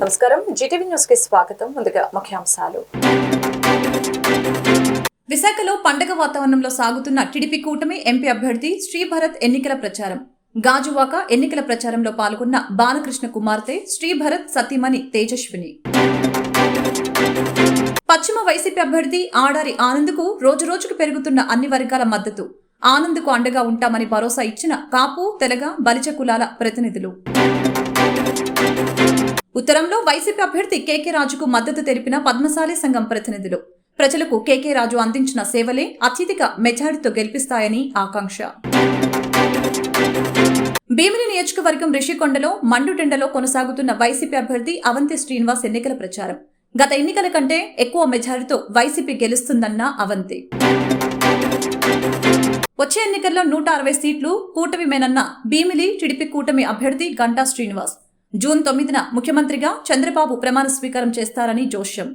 నమస్కారం Zee TV news కి స్వాగతం. ముందుగా ముఖ్యాంశాలు. విశాఖలో పండగ వాతావరణంలో సాగుతున్న టీడీపీ కూటమి ఎంపీ అభ్యర్థి శ్రీభరత్ ఎన్నికల ప్రచారం. గాజువాక ఎన్నికల ప్రచారంలో పాల్గొన్న బాలకృష్ణ కుమార్తె శ్రీభరత్ సతీమణి తేజస్విని. పశ్చిమ వైసీపీ అభ్యర్థి ఆడారి ఆనంద్కు రోజురోజుకు పెరుగుతున్న అన్ని వర్గాల మద్దతు. ఆనంద్కు అండగా ఉంటామని భరోసా ఇచ్చిన కాపు, తెలగ, బలిజ కులాల ప్రతినిధులు. ఉత్తరంలో వైసీపీ అభ్యర్థి కేకే రాజుకు మద్దతు తెలిపిన పద్మశాలి సంఘం ప్రతినిధులు. ప్రజలకు కేకే రాజు అందించిన సేవలే అత్యధిక మెజారిటీతో గెలిపిస్తాయని ఆకాంక్ష. భీమిలి నియోజకవర్గం రిషికొండలో మండుటెండలో కొనసాగుతున్న వైసీపీ అభ్యర్థి అవంతి శ్రీనివాస్ ఎన్నికల ప్రచారం. గత ఎన్నికల కంటే ఎక్కువ మెజారిటీతో వైసీపీ గెలుస్తుందన్న అవంతి. వచ్చే ఎన్నికల్లో 160 సీట్లు కూటమిమేనన్న భీమిలి టీడీపీ కూటమి అభ్యర్థి గంటా శ్రీనివాస్. జూన్ 9న ముఖ్యమంత్రిగా చంద్రబాబు ప్రమాణ స్వీకారం చేస్తారని జోష్యం.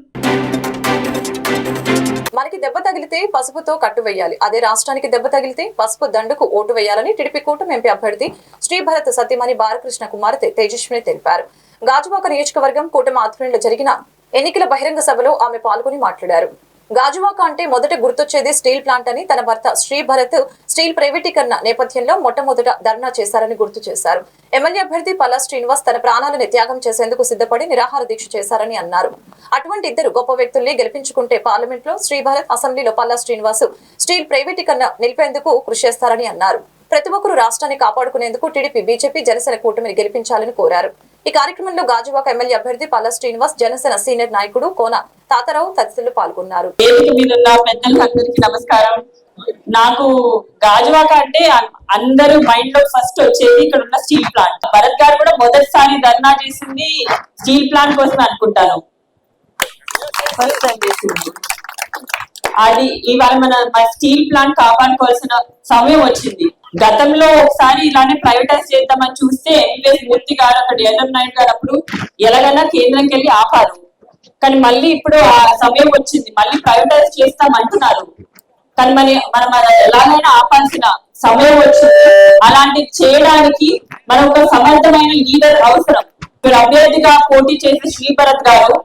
మనకి దెబ్బ తగిలితే పసుపుతో కట్టు వేయాలి, అదే రాష్ట్రానికి దెబ్బ తగిలితే పసుపు దండుకు ఓటు వేయాలని టీడీపీ కూటమి ఎంపీ అభ్యర్థి శ్రీభరత్ సతీమణి బాలకృష్ణ కుమార్తె తేజస్విని తెలిపారు. గాజువాక నియోజకవర్గం కూటమి ఆధ్వర్యంలో జరిగిన ఎన్నికల బహిరంగ సభలో ఆమె పాల్గొని మాట్లాడారు. గాజువాక అంటే మొదట గుర్తొచ్చేది స్టీల్ ప్లాంట్ అని, తన భర్త శ్రీభరత్ స్టీల్ ప్రైవేటీకరణ నేపథ్యంలో మొట్టమొదట ధర్నా చేశారని గుర్తు చేశారు. ఎమ్మెల్యే అభ్యర్థి పల్లా శ్రీనివాస్ తన ప్రాణాలను త్యాగం చేసేందుకు సిద్ధపడి నిరాహార దీక్ష చేశారని అన్నారు. అటువంటి ఇద్దరు గొప్ప వ్యక్తుల్ని గెలిపించుకుంటే పార్లమెంట్ లో శ్రీభరత్, అసెంబ్లీలో పల్లా శ్రీనివాస్ స్టీల్ ప్రైవేటీకరణ నిలిపేందుకు కృషి చేస్తారని అన్నారు. ప్రతి ఒక్కరూ రాష్ట్రాన్ని కాపాడుకునేందుకు టీడీపీ, బీజేపీ, జనసేన కూటమిని గెలిపించాలని కోరారు. ఈ కార్యక్రమంలో గాజువాక ఎమ్మెల్యే అభ్యర్థి పల్లా శ్రీనివాస్, జనసేన సీనియర్ నాయకుడు కోన తాతారావు తదితరులు పాల్గొన్నారు. నమస్కారం. నాకు గాజువాక అంటే అందరూ మైండ్ లో ఫస్ట్ వచ్చేది ఇక్కడ ఉన్న స్టీల్ ప్లాంట్. భరత్ గారు కూడా మొదటిసారి ధర్నా చేసింది స్టీల్ ప్లాంట్ కోసం అనుకుంటాను. ఫస్ట్ టైం చేసింది అది. ఇవాళ మన స్టీల్ ప్లాంట్ కాపాడుకోవాల్సిన సమయం వచ్చింది. గతంలో ఒకసారి ఇలానే ప్రైవేటైజ్ చేద్దామని చూస్తే ఎంపీఎస్ మూర్తి గారు, అక్కడ ఎల్ఎం నాయుడు గారు అప్పుడు ఎలాగైనా కేంద్రంకి వెళ్ళి ఆపారు. కానీ మళ్ళీ ఇప్పుడు ఆ సమయం వచ్చింది, మళ్ళీ ప్రైవేటైజ్ చేస్తామంటున్నారు. కానీ మనం ఎలాగైనా ఆపాల్సిన సమయం వచ్చింది. అలాంటివి చేయడానికి మనం ఒక సమర్థమైన లీడర్ అవసరం. మీరు అభ్యర్థిగా పోటీ చేసే శ్రీభరత్ గారు,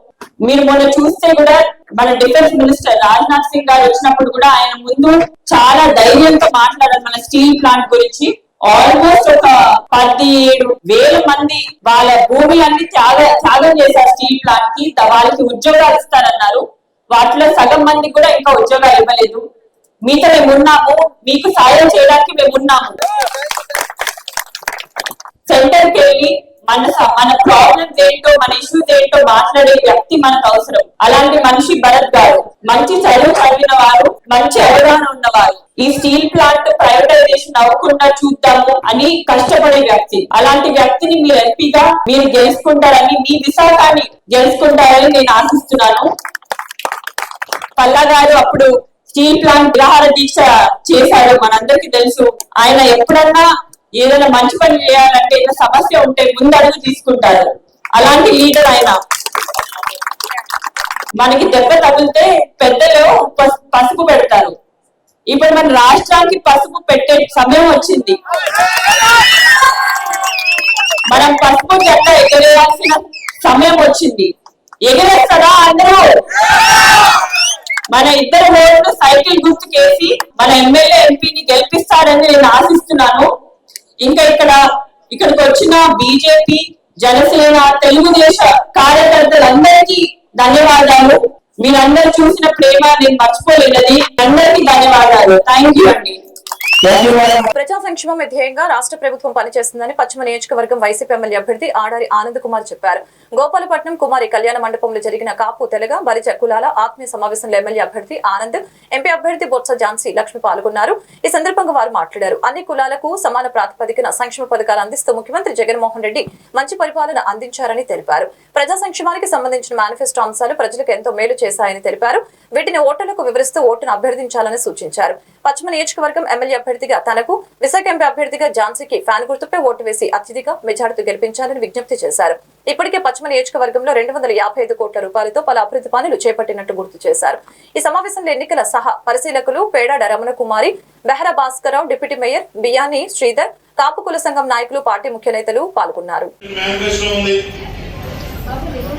మీరు మొన్న చూస్తే కూడా మన డిఫెన్స్ మినిస్టర్ రాజ్నాథ్ సింగ్ గారు వచ్చినప్పుడు కూడా ఆయన ముందు చాలా ధైర్యంతో మాట్లాడారు మన స్టీల్ ప్లాంట్ గురించి. ఆల్మోస్ట్ ఒక 17,000 మంది వాళ్ళ భూములన్నీ త్యాగం చేశారు స్టీల్ ప్లాంట్ కి. వాళ్ళకి ఉద్యోగాలు ఇస్తారన్నారు. వాటిలో సగం మంది కూడా ఇంకా ఉద్యోగాలు ఇవ్వలేదు. మీతో మేము ఉన్నాము, మీకు సాయం చేయడానికి మేము ఉన్నాము. సెంటర్కి వెళ్ళి మన ప్రాబ్లమ్స్ ఏంటో, మన ఇష్యూస్ ఏంటో మాట్లాడే వ్యక్తి మనకు అవసరం. అలాంటి మనిషి భరత్ గారు. మంచి చదువు చదివిన వారు, మంచి అవగాహన ఉన్నవారు. ఈ స్టీల్ ప్లాంట్ ప్రైవేటైజేషన్ అవ్వకుండా చూద్దాము అని కష్టపడే వ్యక్తి. అలాంటి వ్యక్తిని మీరు ఎంపీగా మీరు గెలుచుకుంటారని, మీ విశాఖాన్ని గెలుచుకుంటారని నేను ఆశిస్తున్నాను. పల్లా గారు అప్పుడు స్టీల్ ప్లాంట్ నిరాహార దీక్ష చేశారు, మనందరికీ తెలుసు. ఆయన ఎప్పుడన్నా ఏదైనా మంచి పని చేయాలంటే, ఏదైనా సమస్య ఉంటే ముందడుగు తీసుకుంటారు. అలాంటి లీడర్ ఆయన. మనకి దెబ్బ తగిలితే పెద్దలు పసుపు పెడతారు. ఇప్పుడు మన రాష్ట్రానికి పసుపు పెట్టే సమయం వచ్చింది. మనం పసుపు జెండా ఎగరేయాల్సిన సమయం వచ్చింది. ఎగరేస్తారా అందరూ? మన ఇద్దరు ఓట్లు సైకిల్ గుర్తుకేసి మన ఎమ్మెల్యే, ఎంపీని గెలిపిస్తారని నేను ఆశిస్తున్నాను. ఇంకా ఇక్కడికి వచ్చిన బీజేపీ, జనసేన, తెలుగుదేశ కార్యకర్తలందరికీ ధన్యవాదాలు. మీరందరూ చూసిన ప్రేమ నేను మర్చిపోలేనది. అందరికీ ధన్యవాదాలు. థ్యాంక్ యూ అండి. ప్రజా సంక్షేమం ధ్యేయంగా రాష్ట్ర ప్రభుత్వం పనిచేస్తుందని పశ్చిమ నియోజకవర్గం వైసీపీ ఎమ్మెల్యే అభ్యర్థి ఆడారి ఆనంద్ కుమార్ చెప్పారు. గోపాలపట్నం కుమారి కళ్యాణ మండపంలో జరిగిన కాపు, తెలగ, బలిజ కులాల ఆత్మీయ సమావేశంలో ఎమ్మెల్యే అభ్యర్థి ఆనంద్, ఎంపీ అభ్యర్థి బొత్స ఝాన్సీ లక్ష్మి పాల్గొన్నారు. ఈ సందర్భంగా వారు మాట్లాడారు. అన్ని కులాలకు సమాన ప్రాతిపదికన సంక్షేమ పథకాలు అందిస్తూ ముఖ్యమంత్రి జగన్మోహన్ రెడ్డి మంచి పరిపాలన అందించారని తెలిపారు. ప్రజా సంక్షేమానికి సంబంధించిన మేనిఫెస్టో అంశాలు ప్రజలకు ఎంతో మేలు చేశాయని తెలిపారు. వీటిని ఓటర్లకు వివరిస్తూ ఓటును అభ్యర్థించాలని సూచించారు. పశ్చిమ నియోజకవర్గం ఎమ్మెల్యే అభ్యర్థిగా తనకు, విశాఖ ఎంపీ అభ్యర్థిగా ఝాన్సీకి ఫ్యాన్ గుర్తుపై ఓటు వేసి అత్యధిక మెజార్టీతో గెలిపించాలని విజ్ఞప్తి చేశారు. ఇప్పటికే పశ్చిమ నియోజకవర్గంలో 255 కోట్ల రూపాయలతో పలు అభివృద్ధి పనులు చేపట్టినట్టు గుర్తు చేశారు. ఈ సమావేశంలో ఎన్నికల సహా పరిశీలకులు పేడాడ రమణ కుమారి, బెహరా భాస్కరరావు, డిప్యూటీ మేయర్ బియాని శ్రీధర్, కాపు కుల సంఘం నాయకులు, పార్టీ ముఖ్య నేతలు పాల్గొన్నారు.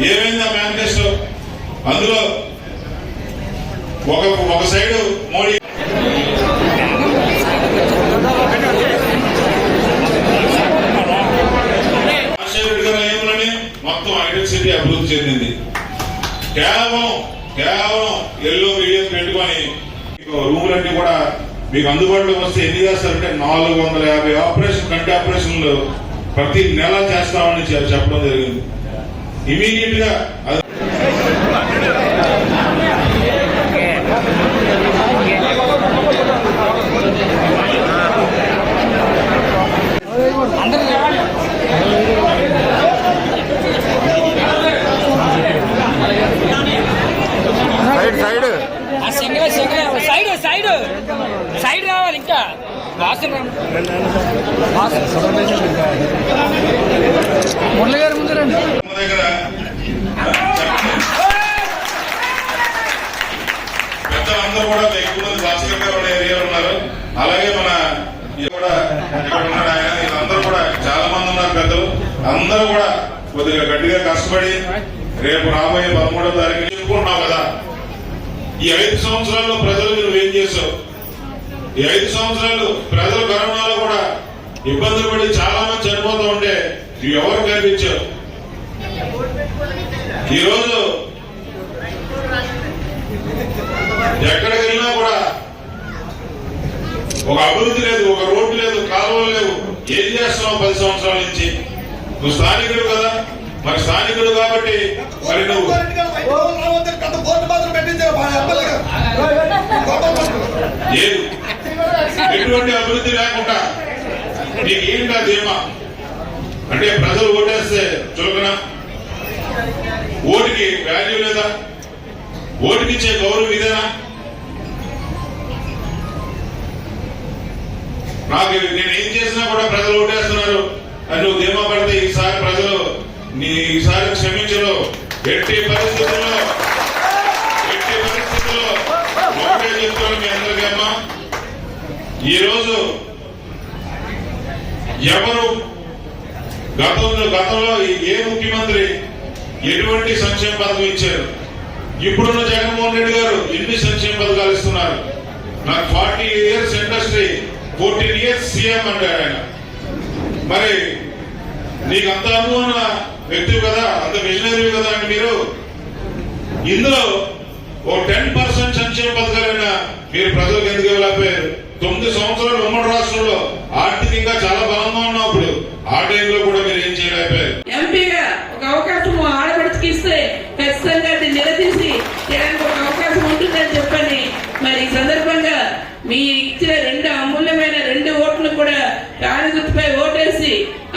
ఏమైంది ఆ మేనిఫెస్టో? అందులో ఒక సైడు మోడీ మొత్తం హైటెక్ సిటీ అభివృద్ధి చెందింది. కేవలం ఎల్లో మీడియం పెట్టుకొని రూములన్నీ కూడా మీకు అందుబాటులోకి వస్తే ఎన్ని చేస్తారంటే 450 ఆపరేషన్ కంటి ఆపరేషన్లు ప్రతి నెల చేస్తామని చెప్పడం జరిగింది. ఇమీడియట్ గా సైడ్ రావాలి. ఇంకా మురళి గారు ముందు రండి. దగ్గర పెద్దలందరూ కూడా ఎక్కువ మంది భాస్కర్ గారు ఏరియాలో ఉన్నారు. అలాగే మన కూడా ఇక్కడ ఉన్నాడు ఆయన. వీళ్ళందరూ కూడా చాలా మంది ఉన్నారు పెద్దలు. అందరూ కూడా కొద్దిగా గట్టిగా కష్టపడి రేపు రాబోయే 13వ తారీఖు చెప్పుకుంటున్నావు కదా. ఈ 5 సంవత్సరాల్లో ప్రజలు నువ్వేం చేశావు? ఈ 5 సంవత్సరాలు ప్రజలు కరోనాలో కూడా ఇబ్బందులు పడి చాలా మంది చనిపోతూ ఉంటే నువ్వు ఎవరు కనిపించావు? ఈరోజు ఎక్కడికి వెళ్ళినా కూడా ఒక అభివృద్ధి లేదు, ఒక రోడ్డు లేదు, కాలువలు లేవు. ఏం చేస్తున్నావు 10 సంవత్సరాల నుంచి? నువ్వు స్థానికుడు కదా, మరి స్థానికుడు కాబట్టి మరి నువ్వు ఎటువంటి అభివృద్ధి లేకుండా నీకేంటా ధీమా? అంటే ప్రజలు ఓటేస్తే చులకన? ఓటుకి వాల్యూ లేదా? ఓటుకి ఇచ్చే గౌరవం ఇదేనా? నాకు నేను ఏం చేసినా కూడా ప్రజలు ఓటేస్తున్నారు అని నువ్వు ధీమా పడితే ఈసారి ప్రజలు ఈసారి క్షమించరు. ఎట్టి పరిస్థితుల్లో ఒకటే చెప్తాను మీ అందరికమ్మా, ఈరోజు ఎవరు గతంలో ఏ ముఖ్యమంత్రి ఎటువంటి సంక్షేమ పథకం ఇచ్చారు? ఇప్పుడున్న జగన్మోహన్ రెడ్డి గారు ఎన్ని సంక్షేమ పథకాలు ఇస్తున్నారు? నాకు 40 years ఇండస్ట్రీ, 14 years సీఎం అంటారు ఆయన. మరి నీకు అంత అనుభవం వ్యక్తి కదా, అంత విజనరీ కదా అండి మీరు. ఇందులో ఓ 10% సంక్షేమ పథకాలైనా మీరు ప్రజలకు ఎందుకు ఇవ్వలేకపోయారు? 9 సంవత్సరాలు ఉమ్మడి రాష్ట్రంలో ఆర్థికంగా చాలా బలంగా ఉన్నప్పుడు ఆ టైంలో కూడా మీరు ఏం చేయలేకపోయారు. ఎంపీగా ఒక అవకాశం ఆడపడికి ఇస్తే ఖచ్చితంగా నిలదీసి చేయడానికి ఒక అవకాశం ఉంటుందని చెప్పని మరి ఈ సందర్భంగా మీ ఇచ్చిన 2 అమూల్యమైన 2 ఓట్లు కూడా కాని గుర్తుపై ఓటేసి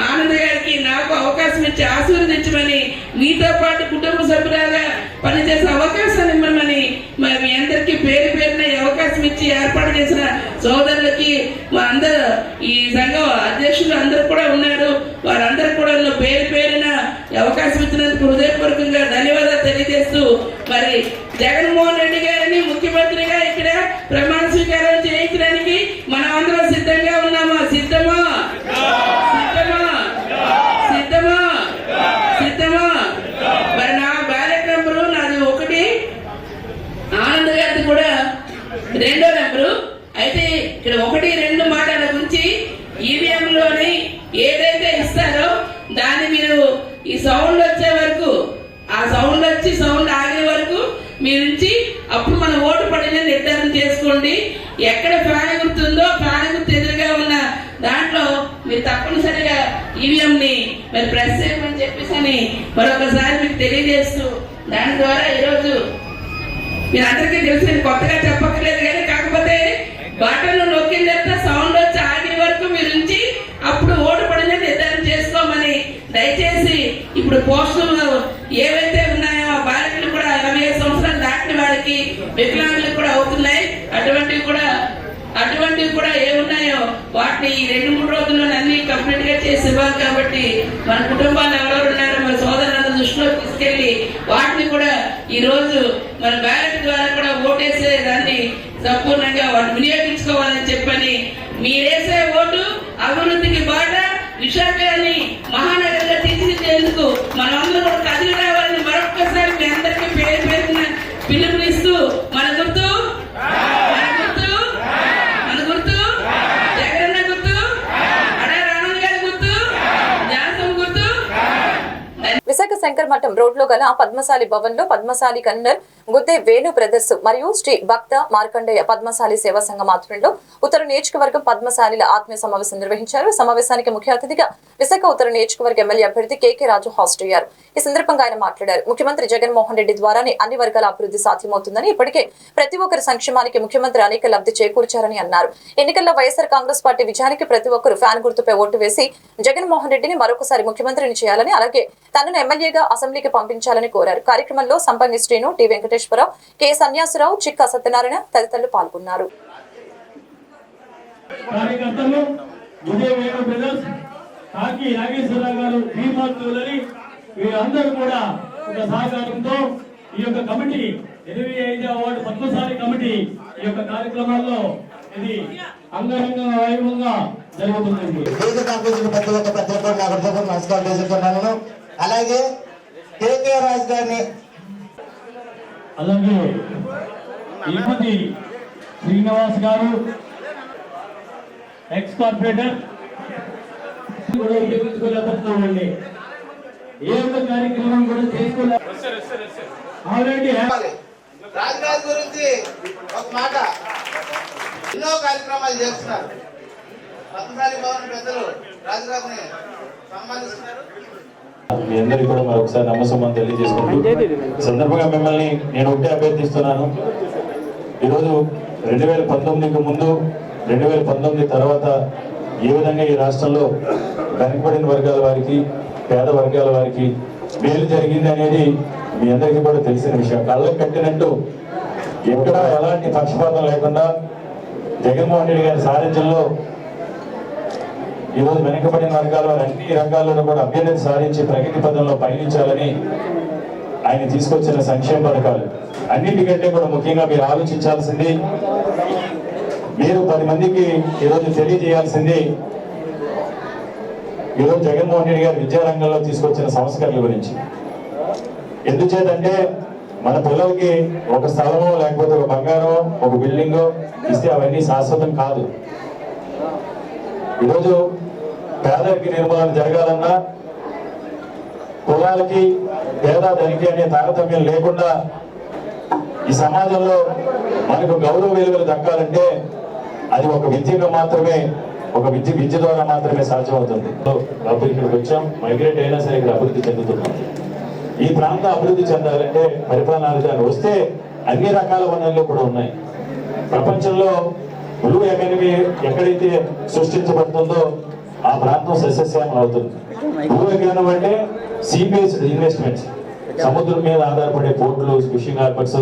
ఆనంద్ గారికి నాకు అవకాశం ఇచ్చి ఆశీర్వదించమని, మీతో పాటు కుటుంబ సభ్యులుగా పనిచేసే అవకాశాన్ని ఇవ్వమని మరి మీ అందరికీ పేరు పేరున అవకాశం ఇచ్చి ఏర్పాటు చేసిన సోదరులకి మా అందరూ ఈ సంఘం అధ్యక్షులు అందరూ కూడా ఉన్నారు. వారందరూ కూడా పేరు పేరున అవకాశం ఇచ్చినందుకు హృదయపూర్వకంగా ధన్యవాదాలు తెలియజేస్తూ మరి జగన్మోహన్ రెడ్డి గారిని ముఖ్యమంత్రిగా ఇక్కడ ప్రమాణ స్వీకారం చేయించడానికి మనం అందరం సిద్ధంగా ఉన్నామా? సిద్ధమా? మరి నా బ్యాలెట్ నెంబరు నాది 1, ఆనంద్ గారిది కూడా 2వ నెంబరు. అయితే ఇక్కడ 1, 2 మాటల గురించి ఈవీఎం లోని ఏదైతే ఇస్తారో దాన్ని మీరు ఈ సౌండ్ వచ్చే వరకు, ఆ సౌండ్ వచ్చి సౌండ్ ఆగే వరకు మీరు నుంచి అప్పుడు మన ఓటు పడిన నిర్ధారణ చేసుకోండి. ఎక్కడ ఫ్యాన్ గుర్తుందో ఫ్యాన్ గుర్తు ఎదురుగా ఉన్న దాంట్లో మీరు తప్పనిసరిగా ఈవీఎం ని మరి ప్రెస్ చేయమని చెప్పేసి మరొకసారి మీకు తెలియజేస్తూ, దాని ద్వారా ఈరోజు మీరు అందరికీ తెలిసి నేను కొత్తగా చెప్పక్కర్లేదు కానీ, కాకపోతే బటన్లు నొక్కిన తర్వాత సౌండ్ వచ్చి ఆగే వరకు మీరు ఉంచి అప్పుడు ఓటు పడిన నిర్ధారణ చేసుకోమని దయచేసి. ఇప్పుడు పోస్టులు ఏవైతే ఉన్నాయో ఆ బాలికలు కూడా 25 సంవత్సరాలు దాటిన వారికి వికలాంగులకు కూడా అవుతున్నాయి. అటువంటివి కూడా ఏమున్నాయో వాటిని ఈ 2-3 రోజుల్లో అన్ని కంప్లీట్ గా చేసి ఇవ్వాలి. కాబట్టి మన కుటుంబాలు ఎవరెవరు ఉన్నారో మన సోదరులను దృష్టిలో తీసుకెళ్లి వాటిని కూడా ఈ రోజు మన బ్యాలెట్ ద్వారా కూడా ఓటేసే దాన్ని సంపూర్ణంగా వాటిని వినియోగించుకోవాలని చెప్పని, మీరేసే ఓటు అభివృద్ధికి బాట, విశాఖని మహానగరంగా తీర్చిదిద్దేందుకు మనం అందరూ కూడా కదిలి రావాలని శంకర్ మఠం రోడ్లో గల పద్మశాలి భవన్ లో పద్మశాలి కన్వీనర్ గుద్దే వేణు బ్రదర్స్ మరియు శ్రీ భక్త మార్కండేయ పద్మశాలి సేవా సంఘం ఆధ్వర్యంలో ఉత్తర నియోజకవర్గం పద్మశాలిల ఆత్మీయ సమావేశం నిర్వహించారు. సమావేశానికి ముఖ్య అతిథిగా విశాఖ ఉత్తర నియోజకవర్గ ఎమ్మెల్యే అభ్యర్థి కేకే రాజు హాజరయ్యారు. ఈ సందర్భంగా ఆయన మాట్లాడారు. ముఖ్యమంత్రి జగన్మోహన్ రెడ్డి ద్వారానే అన్ని వర్గాల అభివృద్ధి సాధ్యమవుతుందని, ఇప్పటికే ప్రతి ఒక్కరి సంక్షేమానికి ముఖ్యమంత్రి అనేక లబ్ధి చేకూర్చారని అన్నారు. ఎన్నికల్లో వైఎస్ఆర్ కాంగ్రెస్ పార్టీ విజయానికి ప్రతి ఒక్కరు ఫ్యాన్ గుర్తుపై ఓటు వేసి జగన్మోహన్ రెడ్డిని మరొకసారి ముఖ్యమంత్రిని చేయాలని, అలాగే తనను ఎమ్మెల్యేగా అసెంబ్లీకి పంపించాలని కోరారు. కార్యక్రమంలో సంపంగి శ్రీను, టి వెంకటేశ్వరరావు, కె సన్యాసరావు, చిక్కా సత్యనారాయణ తదితరులు పాల్గొన్నారు. వీరందరూ కూడా ఒక సహకారంతో ఈ యొక్క కమిటీ 25వ వార్డు పద్మశాలి కమిటీ ఈ యొక్క కార్యక్రమాల్లో ఇది అంగరంగ వైభవంగా జరుగుతుంది. నమస్కారం చేసుకున్నాను. అలాగే కేకే రాజు గారిని, అలాగే తిరుపతి శ్రీనివాస్ గారు ఎక్స్ కార్పొరేటర్ కూడా ఉపయోగించుకోలేకపోతున్నామండి. ఏ ఒక్క కార్యక్రమం కూడా చేసుకోలేదు. ఆల్రెడీ రాజుగారి గురించి ఒక మాట, ఎన్నో కార్యక్రమాలు చేస్తున్నారు. పద్మశాలి భవన్ పెద్దలు రాజుగారిని సన్మానిస్తున్నారు. మీ అందరికీ కూడా మరొకసారి నమస్కారం తెలియజేసుకుంటూ సందర్భంగా మిమ్మల్ని నేను ఒకటే అభ్యర్థిస్తున్నాను. ఈరోజు 2019కి ముందు 2019 తర్వాత ఏ విధంగా ఈ రాష్ట్రంలో వెనుకబడిన వర్గాల వారికి, పేద వర్గాల వారికి మేలు జరిగింది అనేది మీ అందరికీ కూడా తెలిసిన విషయం. కళ్ళకు కట్టినట్టు ఎక్కడ ఎలాంటి పక్షపాతం లేకుండా జగన్మోహన్ రెడ్డి గారి సారథ్యంలో ఈరోజు వెనుకబడిన వర్గాల వారు అన్ని రంగాల్లోనూ కూడా అభ్యున్నతి సాధించి ప్రగతి పదంలో పయనించాలని ఆయన తీసుకొచ్చిన సంక్షేమ పథకాలు అన్నిటికంటే కూడా ముఖ్యంగా మీరు ఆలోచించాల్సింది, మీరు 10 మందికి ఈరోజు తెలియజేయాల్సింది, ఈరోజు జగన్మోహన్ రెడ్డి గారు విద్యారంగంలో తీసుకొచ్చిన సంస్కరణల గురించి. ఎందుచేతంటే మన పిల్లలకి ఒక స్థలమో లేకపోతే ఒక బంగారం, ఒక బిల్డింగో ఇస్తే అవన్నీ శాశ్వతం కాదు. ఈరోజు పేదరిక నిర్మూలన జరగాలన్నా కులాలకి పేద ధనిక అనే తారతమ్యం లేకుండా ఈ సమాజంలో మనకు గౌరవ విలువలు దక్కాలంటే అది ఒక విద్యగా మాత్రమే, ఒక విద్య ద్వారా మాత్రమే సాధ్యమవుతుంది. ఇక్కడికి వచ్చాం, మైగ్రేట్ అయినా సరే ఇక్కడ అభివృద్ధి చెందుతున్నాం. ఈ ప్రాంతం అభివృద్ధి చెందాలంటే పరిపాలనాధికారులు వస్తే అన్ని రకాల వనరులు కూడా ఉన్నాయి. ప్రపంచంలో బ్లూ ఎకానమీ ఎక్కడైతే సృష్టించబడుతుందో ఆ ప్రాంతం సస్యశ్యామం అవుతుంది. బ్లూ ఎకానమీ అంటే సీ బేస్డ్ ఇన్వెస్ట్మెంట్స్, సముద్రం మీద ఆధారపడే పోర్టులు, ఫిషింగ్ హార్బర్స్,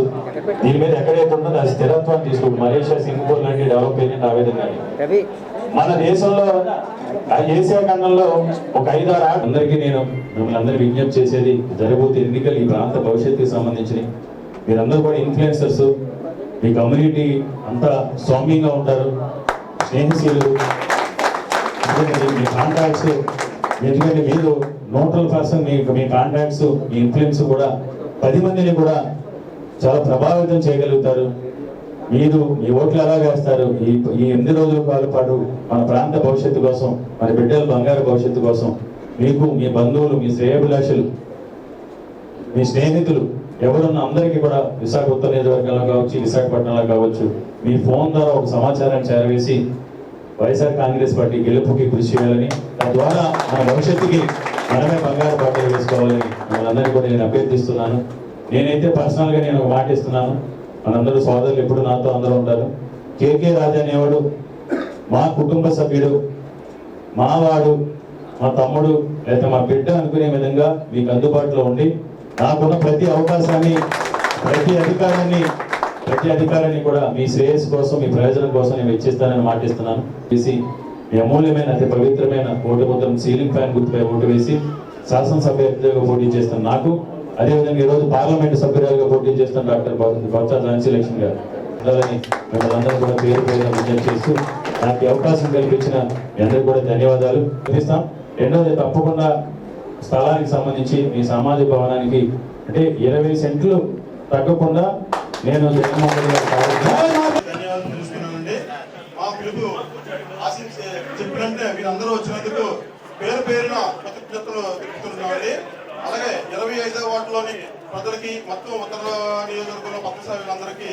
దీని మీద ఎక్కడైతే ఉంటుందో అది స్థిరత్వాన్ని తీసుకుంటుంది. మలేషియా, సింగపూర్ లాంటి డెవలప్ అయిన ఆ విధంగా మన దేశంలో ఏసియా ఖండంలో ఒక 5-6 అందరికీ నేను మిమ్మల్ని అందరూ విజ్ఞప్తి చేసేది, జరగబోతే ఎన్నికలు ఈ ప్రాంత భవిష్యత్తుకి సంబంధించి మీరందరూ కూడా ఇన్ఫ్లుయెన్సర్స్, మీ కమ్యూనిటీ అంతా సౌమ్యంగా ఉంటారు, స్నేహశీలు, మీ కాంటాక్ట్స్, ఎందుకంటే మీరు న్యూట్రల్ పర్సన్, మీ కాంటాక్ట్స్, మీ ఇన్ఫ్లుయెన్స్ కూడా 10 మందిని కూడా చాలా ప్రభావితం చేయగలుగుతారు. మీరు మీ ఓట్లు ఎలా వేస్తారు, ఈ 8 రోజుల పాటు మన ప్రాంత భవిష్యత్తు కోసం, మన బిడ్డల బంగారు భవిష్యత్తు కోసం మీకు, మీ బంధువులు, మీ శ్రేయోభిలాషులు, మీ స్నేహితులు ఎవరున్న అందరికీ కూడా విశాఖ ఉత్తర నియోజకవర్గంలో కావచ్చు, విశాఖపట్నంలో కావచ్చు, మీ ఫోన్ ద్వారా ఒక సమాచారాన్ని చేరవేసి వైఎస్ఆర్ కాంగ్రెస్ పార్టీ గెలుపుకి కృషి చేయాలని, తద్వారా మన భవిష్యత్తుకి మనమే బంగారు బాటలు వేసుకోవాలని మనందరినీ కూడా నేను అభ్యర్థిస్తున్నాను. నేనైతే పర్సనల్గా నేను ఒక మాట ఇస్తున్నాను, మనందరూ సోదరులు ఎప్పుడు నాతో అందరూ ఉంటారు. కేకే రాజు అనేవాడు మా కుటుంబ సభ్యుడు, మావాడు, మా తమ్ముడు లేదా మా బిడ్డ అనుకునే విధంగా మీకు అందుబాటులో ఉండి నాకున్న ప్రతి అవకాశాన్ని, ప్రతి అధికారాన్ని కూడా మీ శ్రేయస్సు కోసం, మీ ప్రయోజనం కోసం నేను ఇచ్చిస్తానని మాటిస్తున్నాను. వేసి మీ అమూల్యమైన, అతి పవిత్రమైన ఓటు ముద్రం సీలింగ్ ఫ్యాన్ గుర్తుపై ఓటు వేసి శాసనసభ్యులుగా పోటీ చేస్తాను నాకు, అదేవిధంగా ఈరోజు పార్లమెంట్ సభ్యురాలుగా పోటీ చేస్తున్న డాక్టర్ బొత్స ఝాన్సీ లక్ష్మి గారు మిమ్మల్ని అందరూ కూడా పేరు పేరుగా విజ్ఞప్తి చేస్తూ నాకు అవకాశం కల్పించిన మీ అందరికీ కూడా ధన్యవాదాలు చూపిస్తాం. రెండవది, తప్పకుండా స్థలానికి సంబంధించి మీ సామాజిక భవనానికి అంటే 20 సెంట్లు తగ్గకుండా నేను జగన్మోహన్ ధన్యవాదాలు తెలుసుకున్నానండి. మా పిలుపు చెప్పినంటే మీరందరూ వచ్చినందుకు పేరు పేరున కృతజ్ఞతలు తెలుపుతున్నామండి. అలాగే 25వ వార్డులోని ప్రజలకి మొత్తం ఉత్తర నియోజకవర్గంలో కొత్త సభ్యులందరికీ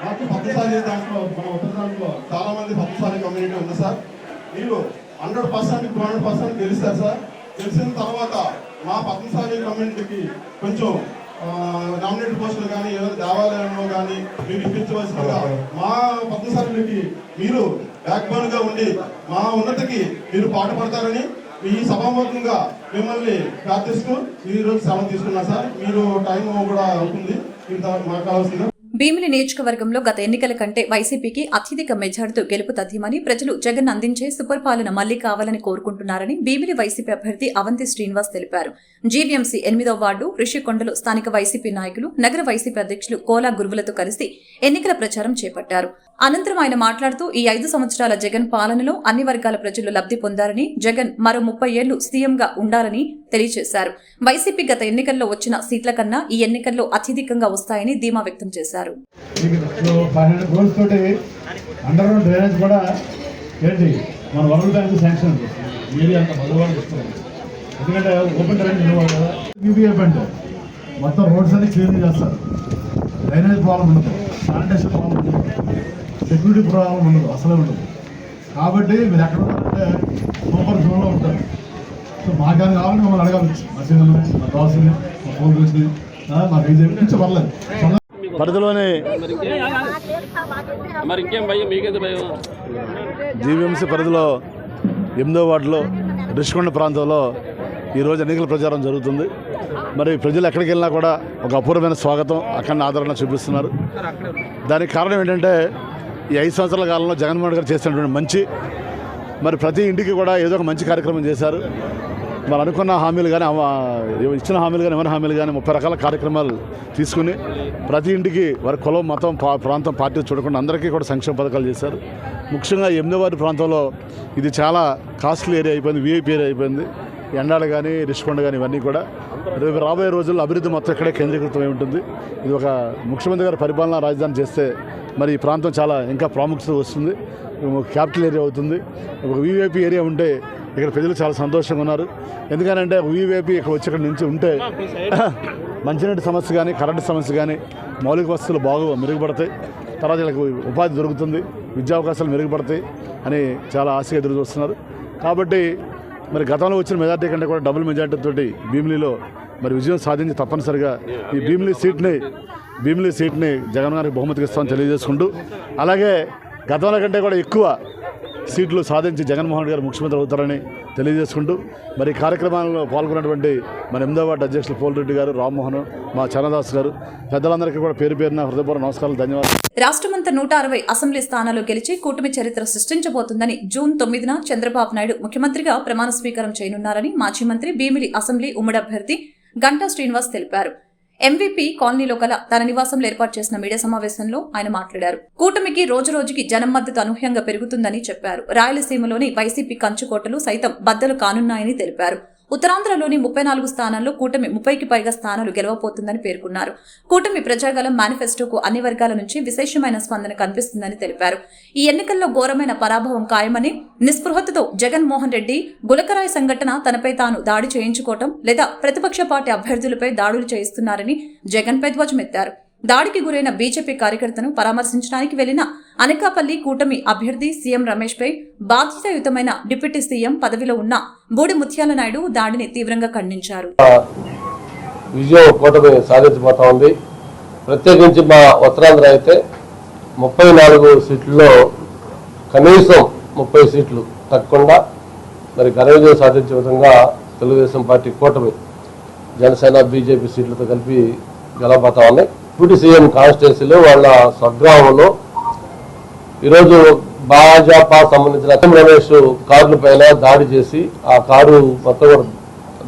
మాకు పద్మశాలి దాంట్లో మన ఉత్తర దాంట్లో చాలా మంది పద్మశాలి కమ్యూనిటీ ఉంది సార్. మీరు 100% 200% గెలుస్తారు సార్. గెలిచిన తర్వాత మా పద్మశాలి కమ్యూనిటీకి కొంచెం నామినేట్ పోస్టులు కానీ ఏదైనా దేవాలయంలో కానీ మీరు ఇప్పించవలసిందిగా మా పద్మశాలికి మీరు బ్యాక్ బోన్ గా ఉండి మా ఉన్నతికి మీరు పాటుపడతారని ఈ సభాముఖంగా మిమ్మల్ని ప్రార్థిస్తూ ఈ రోజు శ్రమ తీసుకున్నా సార్. మీరు టైం కూడా అవుతుంది, మాకు కావాల్సిందిగా. భీమిలి నియోజకవర్గంలో గత ఎన్నికల కంటే వైసీపీకి అత్యధిక మెజార్టీతో గెలుపు తథ్యమని ప్రజలు జగన్ అందించే సుపరిపాలన మళ్లీ కావాలని కోరుకుంటున్నారని భీమిలి వైసీపీ అభ్యర్థి అవంతి శ్రీనివాస్ తెలిపారు. జీవీఎంసీ 8వ వార్డు ఋషికొండలో స్థానిక వైసీపీ నాయకులు, నగర వైసీపీ అధ్యక్షులు కోలా గురువులతో కలిసి ఎన్నికల ప్రచారం చేపట్టారు. అనంతరం ఆయన మాట్లాడుతూ ఈ 5 సంవత్సరాల జగన్ పాలనలో అన్ని వర్గాల ప్రజలు లబ్ధి పొందారని, జగన్ మరో 30 ఏళ్లు సీఎంగా ఉండాలని తెలియజేశారు. వైసీపీ గత ఎన్నికల్లో వచ్చిన సీట్ల కన్నా ఈ ఎన్నికల్లో అత్యధికంగా వస్తాయని ధీమా వ్యక్తం చేశారు. 500 crores తోటి అండర్ గ్రౌండ్ డ్రైనేజ్ కూడా ఏంటి మన వరల్డ్ బ్యాంక్ శాంక్షన్ మీరు అంత మధువాళ్ళు ఇస్తున్నారు. ఎందుకంటే ఓపెన్ డ్రైనేజ్ ఇవ్వాలి కదా. బీబీఎఫ్ అంటే మొత్తం రోడ్స్ అన్ని క్లీన్ చేస్తారు. డ్రైనేజ్ ప్రాబ్లం ఉండదు, శానిటేషన్ ప్రాబ్లం ఉండదు, సెక్యూరిటీ ప్రాబ్లం ఉండదు, అసలే ఉండదు. కాబట్టి మీరు ఎక్కడ ఉన్నారంటే సూపర్ జోన్లో ఉంటారు. సో మాకేం కావాలని మమ్మల్ని అడగాలి. మా సీనియర్ని, మా దోస్తుని, మా పోలీసుని, మా బీజేపీ నుంచి పర్లేదు. పరిధిలోని జీవీఎంసీ పరిధిలో 8వ వార్డులో ఋషికొండ ప్రాంతంలో ఈరోజు ఎన్నికల ప్రచారం జరుగుతుంది. మరి ప్రజలు ఎక్కడికి వెళ్ళినా కూడా ఒక అపూర్వమైన స్వాగతం, అక్కడ ఆదరణ చూపిస్తున్నారు. దానికి కారణం ఏంటంటే ఈ 5 సంవత్సరాల కాలంలో జగన్మోహన్ గారు చేసినటువంటి మంచి, మరి ప్రతి ఇంటికి కూడా ఏదో ఒక మంచి కార్యక్రమం చేశారు. మరి అనుకున్న హామీలు కానీ, ఇచ్చిన హామీలు కానీ, ఇవ్వని హామీలు కానీ 30 రకాల కార్యక్రమాలు తీసుకుని ప్రతి ఇంటికి వారి కులం, మతం, ప్రాంతం, పార్టీ చూడకుండా అందరికీ కూడా సంక్షేమ పథకాలు చేశారు. ముఖ్యంగా 8వ వార్డు ప్రాంతంలో ఇది చాలా కాస్ట్లీ ఏరియా అయిపోయింది, వీఐపీ ఏరియా అయిపోయింది. ఎండాడ కానీ, రిషికొండ కానీ ఇవన్నీ కూడా రేపు రాబోయే రోజుల్లో అభివృద్ధి మొత్తం ఇక్కడే కేంద్రీకృతమై ఉంటుంది. ఇది ఒక ముఖ్యమంత్రి గారి పరిపాలనా రాజధాని చేస్తే మరి ఈ ప్రాంతం చాలా ఇంకా ప్రాముఖ్యత వస్తుంది, క్యాపిటల్ ఏరియా అవుతుంది. ఒక వీవైపీ ఏరియా ఉంటే ఇక్కడ ప్రజలు చాలా సంతోషంగా ఉన్నారు. ఎందుకంటే వీవైపీ ఇక్కడ వచ్చి ఇక్కడ నుంచి ఉంటే మంచినీటి సమస్య కానీ, కరెంటు సమస్య కానీ, మౌలిక వసతులు బాగా మెరుగుపడతాయి. తర్వాత వీళ్ళకి ఉపాధి దొరుకుతుంది, విద్యా అవకాశాలు మెరుగుపడతాయి అని చాలా ఆశగా ఎదురు చూస్తున్నారు. కాబట్టి మరి గతంలో వచ్చిన మెజార్టీ కంటే కూడా డబుల్ మెజార్టీతో భీమిలిలో మరి విజయం సాధించి తప్పనిసరిగా ఈ భీమిలి సీట్ని జగన్ గారికి బహుమతికి ఇస్తామని తెలియజేసుకుంటూ, అలాగే గతంలో కంటే కూడా ఎక్కువ సీట్లు సాధించి జగన్మోహన్ గారు ముఖ్యమంత్రి అవుతారని తెలియజేసుకుంటూ, మరి కార్యక్రమాల్లో పాల్గొన్నటువంటి మన 8వ వార్డు అధ్యక్షులు పోలిరెడ్డి గారు, రామ్మోహన్, మా చరణదాస్ గారు, పెద్దలందరికీ కూడా పేరు పేరున హృదయపూర్వక నమస్కారాలు, ధన్యవాదాలు. రాష్ట్రమంతా 160 అసెంబ్లీ స్థానాలు గెలిచి కూటమి చరిత్ర సృష్టించబోతుందని జూన్ 9న చంద్రబాబు నాయుడు ముఖ్యమంత్రిగా ప్రమాణ స్వీకారం చేయనున్నారని మాజీ మంత్రి, భీమిలి అసెంబ్లీ ఉమ్మడి అభ్యర్థి గంటా శ్రీనివాస్ తెలిపారు. ఎంవీపీ కాలనీలో గల తన నివాసంలో ఏర్పాటు చేసిన మీడియా సమావేశంలో ఆయన మాట్లాడారు. కూటమికి రోజురోజుకి జనం మద్దతు అనూహ్యంగా పెరుగుతుందని చెప్పారు. రాయలసీమలోని వైసీపీ కంచుకోటలు సైతం బద్దలు కానున్నాయని తెలిపారు. ఉత్తరాంధ్రలోని 34 స్థానాల్లో కూటమి 30కి పైగా స్థానాలు గెలవబోతుందని పేర్కొన్నారు. కూటమి ప్రజాగలం మేనిఫెస్టోకు అన్ని వర్గాల నుంచి విశేషమైన స్పందన కనిపిస్తుందని తెలిపారు. ఈ ఎన్నికల్లో ఘోరమైన పరాభవం ఖాయమని, నిస్పృహతతో జగన్మోహన్ రెడ్డి గులకరాయి సంఘటన తనపై తాను దాడి చేయించుకోవటం లేదా ప్రతిపక్ష పార్టీ అభ్యర్థులపై దాడులు చేయిస్తున్నారని జగన్పై ధ్వజమెత్తారు. దాడికి గురైన బీజేపీ కార్యకర్తను పరామర్శించడానికి వెళ్లిన అనకాపల్లి కూటమి అభ్యర్థి సీఎం రమేష్ పై బాధ్యతాయుతమైన డిప్యూటీ సీఎం పదవిలో ఉన్న బూడి ముత్యాల నాయుడు దాడిని తీవ్రంగా ఖండించారు. విజయం కూటమి సాధించబోతా ఉంది. ప్రత్యేకించి మా ఉత్తరాంధ్ర అయితే 34 సీట్లలో కనీసం 30 సీట్లు తగ్గకుండా మరి ఘన విజయం సాధించే విధంగా తెలుగుదేశం పార్టీ కూటమి జనసేన బీజేపీ సీట్లతో కలిపి గెలవబోతా ఉన్నాయి. డిప్యూటీ సీఎం కాన్స్టిట్యున్సీలో వాళ్ళ స్వగ్రామంలో ఈరోజు భాజపా సంబంధించిన రమేష్ కారుల పైన దాడి చేసి ఆ కారు మొత్తం కూడా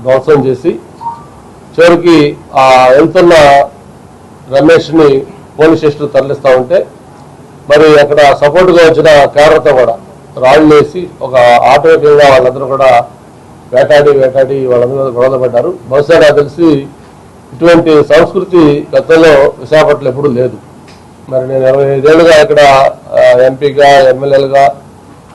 ధ్వంసం చేసి చివరికి ఆ వెళ్తున్న రమేష్ని పోలీస్ స్టేషన్ తరలిస్తూ ఉంటే మరి అక్కడ సపోర్ట్గా వచ్చిన క్యాడర్తో కూడా రాళ్ళు వేసి ఒక ఆటోమేటిక్గా వాళ్ళందరూ కూడా వేటాడి వాళ్ళందరూ గొడవ పడ్డారు. బహుశా నాకు తెలిసి ఇటువంటి సంస్కృతి గతంలో విశాఖపట్నంలో ఎప్పుడూ లేదు. మరి నేను 25 ఏళ్ళుగా ఇక్కడ ఎంపీగా, ఎమ్మెల్యేలుగా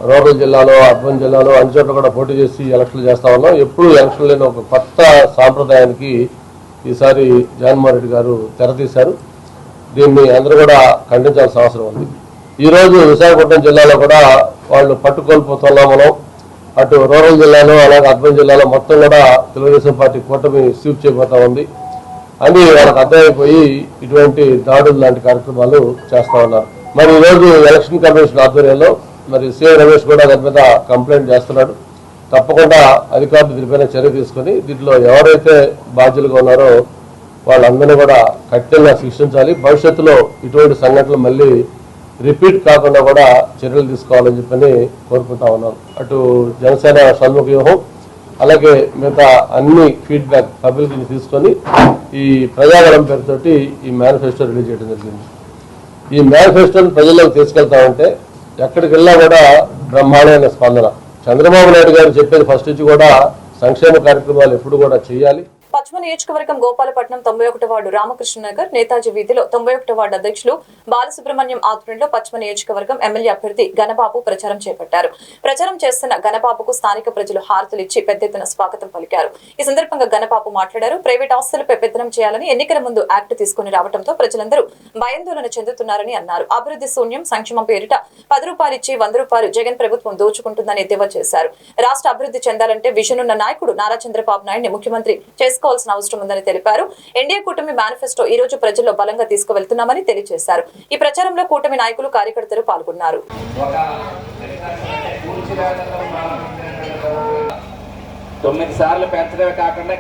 రూరల్ జిల్లాలో, అర్బన్ జిల్లాలో అన్ని చోట్ల కూడా పోటీ చేసి ఎలక్షన్లు చేస్తా ఉన్నాం. ఎప్పుడు ఎలక్షన్ లేని ఒక కొత్త సాంప్రదాయానికి ఈసారి జగన్మోహన్ రెడ్డి గారు తెరతీశారు. దీన్ని అందరూ కూడా ఖండించాల్సిన అవసరం ఉంది. ఈరోజు విశాఖపట్నం జిల్లాలో కూడా వాళ్ళు పట్టుకోల్పోతున్నాం. మనం అటు రూరల్ జిల్లాలో అలాగే అర్బన్ జిల్లాలో మొత్తం కూడా తెలుగుదేశం పార్టీ కూటమి స్వీప్ చేయబోతా ఉంది అని వాళ్ళకి అర్థమైపోయి ఇటువంటి దాడులు లాంటి కార్యక్రమాలు చేస్తా ఉన్నారు. మరి ఈరోజు ఎలక్షన్ కమిషన్ ఆధ్వర్యంలో మరి సి రమేష్ కూడా దాని మీద కంప్లైంట్ చేస్తున్నాడు. తప్పకుండా అధికారులు దీనిపైన చర్య తీసుకొని దీంట్లో ఎవరైతే బాధ్యులుగా ఉన్నారో వాళ్ళందరినీ కూడా కఠినంగా శిక్షించాలి. భవిష్యత్తులో ఇటువంటి సంఘటనలు మళ్ళీ రిపీట్ కాకుండా కూడా చర్యలు తీసుకోవాలని చెప్పని కోరుకుంటా ఉన్నాను. అటు జనసేన షణ్ముఖ వ్యూహం అలాగే మిగతా అన్ని ఫీడ్బ్యాక్ పబ్లిక్ నుంచి తీసుకొని ఈ ప్రజాగళం పేరుతోటి ఈ మేనిఫెస్టో రిలీజ్ చేయడం జరిగింది. ఈ మేనిఫెస్టోని ప్రజల్లోకి తీసుకెళ్తామంటే ఎక్కడికి వెళ్ళా కూడా బ్రహ్మాండమైన స్పందన. చంద్రబాబు నాయుడు గారు చెప్పేది ఫస్ట్ నుంచి కూడా సంక్షేమ కార్యక్రమాలు ఎప్పుడు కూడా చేయాలి. పశ్చిమ నియోజకవర్గం గోపాలపట్నం 91 వార్డు రామకృష్ణనగర్ నేతాజీ వీధిలో 91 వార్డు అధ్యక్షులు బాలసుబ్రహ్మణ్యం ఆధ్వర్యంలో పశ్చిమ నియోజకవర్గం ఎమ్మెల్యే అభ్యర్థి గణబాబు ప్రచారం చేపట్టారు. ప్రచారం చేస్తున్న గణబాబుకు స్థానిక ప్రజలు హారతులు ఇచ్చి పెద్ద ఎత్తున స్వాగతం పలికారు. ఈ సందర్భంగా గణబాబు మాట్లాడారు. ప్రైవేట్ ఆస్తులపై పెత్తనం చేయాలని ఎన్నికల ముందు యాక్ట్ తీసుకుని రావడంతో ప్రజలందరూ భయాందోళన చెందుతున్నారని అన్నారు. అభివృద్ధి శూన్యం, సంక్షేమం పేరిట 10 రూపాయలు ఇచ్చి 100 రూపాయలు జగన్ ప్రభుత్వం దోచుకుంటుందని ఎద్దేవా చేశారు. రాష్ట్ర అభివృద్ధి చెందాలంటే విజన్ ఉన్న నాయకుడు నారా చంద్రబాబు నాయుడిని ముఖ్యమంత్రి చేసుకోవాల్సిన అవసరం ఉందని తెలిపారు. ఎన్డీఏ కూటమి మేనిఫెస్టో ఈ రోజు ప్రజల్లో బలంగా తీసుకువెళ్తున్నామని తెలియజేశారు. ఈ ప్రచారంలో కూటమి నాయకులు, కార్యకర్తలు పాల్గొన్నారు. 9 సార్లు పెంచడమే కాకుండా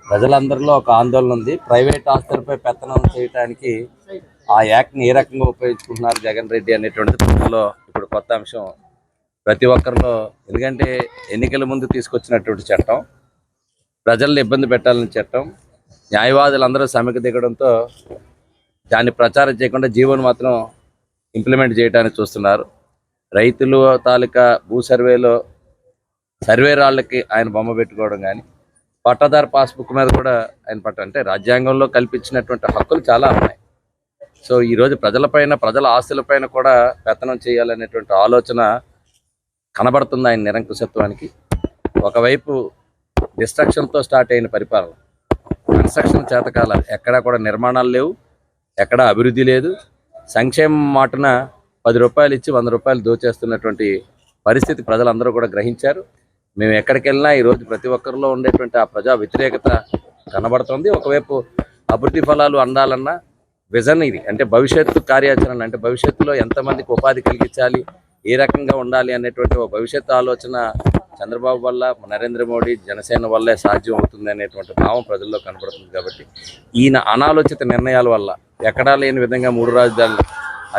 ప్రజలందరిలో ఒక ఆందోళన ఉంది. ప్రైవేట్ ఆస్తులపై పెత్తనం చేయడానికి ఆ యాక్ట్ని ఏ రకంగా ఉపయోగించుకుంటున్నారు జగన్ రెడ్డి అనేటువంటిది ప్రజల్లో ఇప్పుడు కొత్త అంశం. ప్రతి ఒక్కరిలో, ఎందుకంటే ఎన్నికల ముందు తీసుకొచ్చినటువంటి చట్టం, ప్రజల్ని ఇబ్బంది పెట్టాలని చట్టం, న్యాయవాదులందరూ సమ్మెకు దిగడంతో దాన్ని ప్రచారం చేయకుండా జీవోను మాత్రం ఇంప్లిమెంట్ చేయడానికి చూస్తున్నారు. రైతులు తాలూకా భూ సర్వేలో సర్వే రాళ్ళకి ఆయన బొమ్మ పెట్టుకోవడం కానీ, పట్టాదారు పాస్బుక్ మీద కూడా ఆయన అంటే రాజ్యాంగంలో కల్పించినటువంటి హక్కులు చాలా ఉన్నాయి. సో ఈరోజు ప్రజలపైన, ప్రజల ఆస్తులపైన కూడా పెత్తనం చేయాలనేటువంటి ఆలోచన కనబడుతుంది ఆయన నిరంకుశత్వానికి. ఒకవైపు డిస్ట్రక్షన్తో స్టార్ట్ అయిన పరిపాలన, కన్స్ట్రక్షన్ చేతకాల, ఎక్కడా కూడా నిర్మాణాలు లేవు, ఎక్కడా అభివృద్ధి లేదు. సంక్షేమం మాటన 10 రూపాయలు ఇచ్చి 100 రూపాయలు దోచేస్తున్నటువంటి పరిస్థితి ప్రజలందరూ కూడా గ్రహించారు. మేము ఎక్కడికి వెళ్ళినా ఈరోజు ప్రతి ఒక్కరిలో ఉండేటువంటి ఆ ప్రజా వ్యతిరేకత కనబడుతుంది. ఒకవైపు అభివృద్ధి ఫలాలు అందాలన్నా విజన్ ఇది, అంటే భవిష్యత్తు కార్యాచరణ, అంటే భవిష్యత్తులో ఎంతమందికి ఉపాధి కలిగించాలి, ఏ రకంగా ఉండాలి అనేటువంటి ఒక భవిష్యత్తు ఆలోచన చంద్రబాబు వల్ల, నరేంద్ర మోడీ, జనసేన వల్లే సాధ్యం అవుతుంది అనేటువంటి భావం ప్రజల్లో కనబడుతుంది. కాబట్టి ఈయన అనాలోచిత నిర్ణయాల వల్ల ఎక్కడా లేని విధంగా 3 రాజధానులు,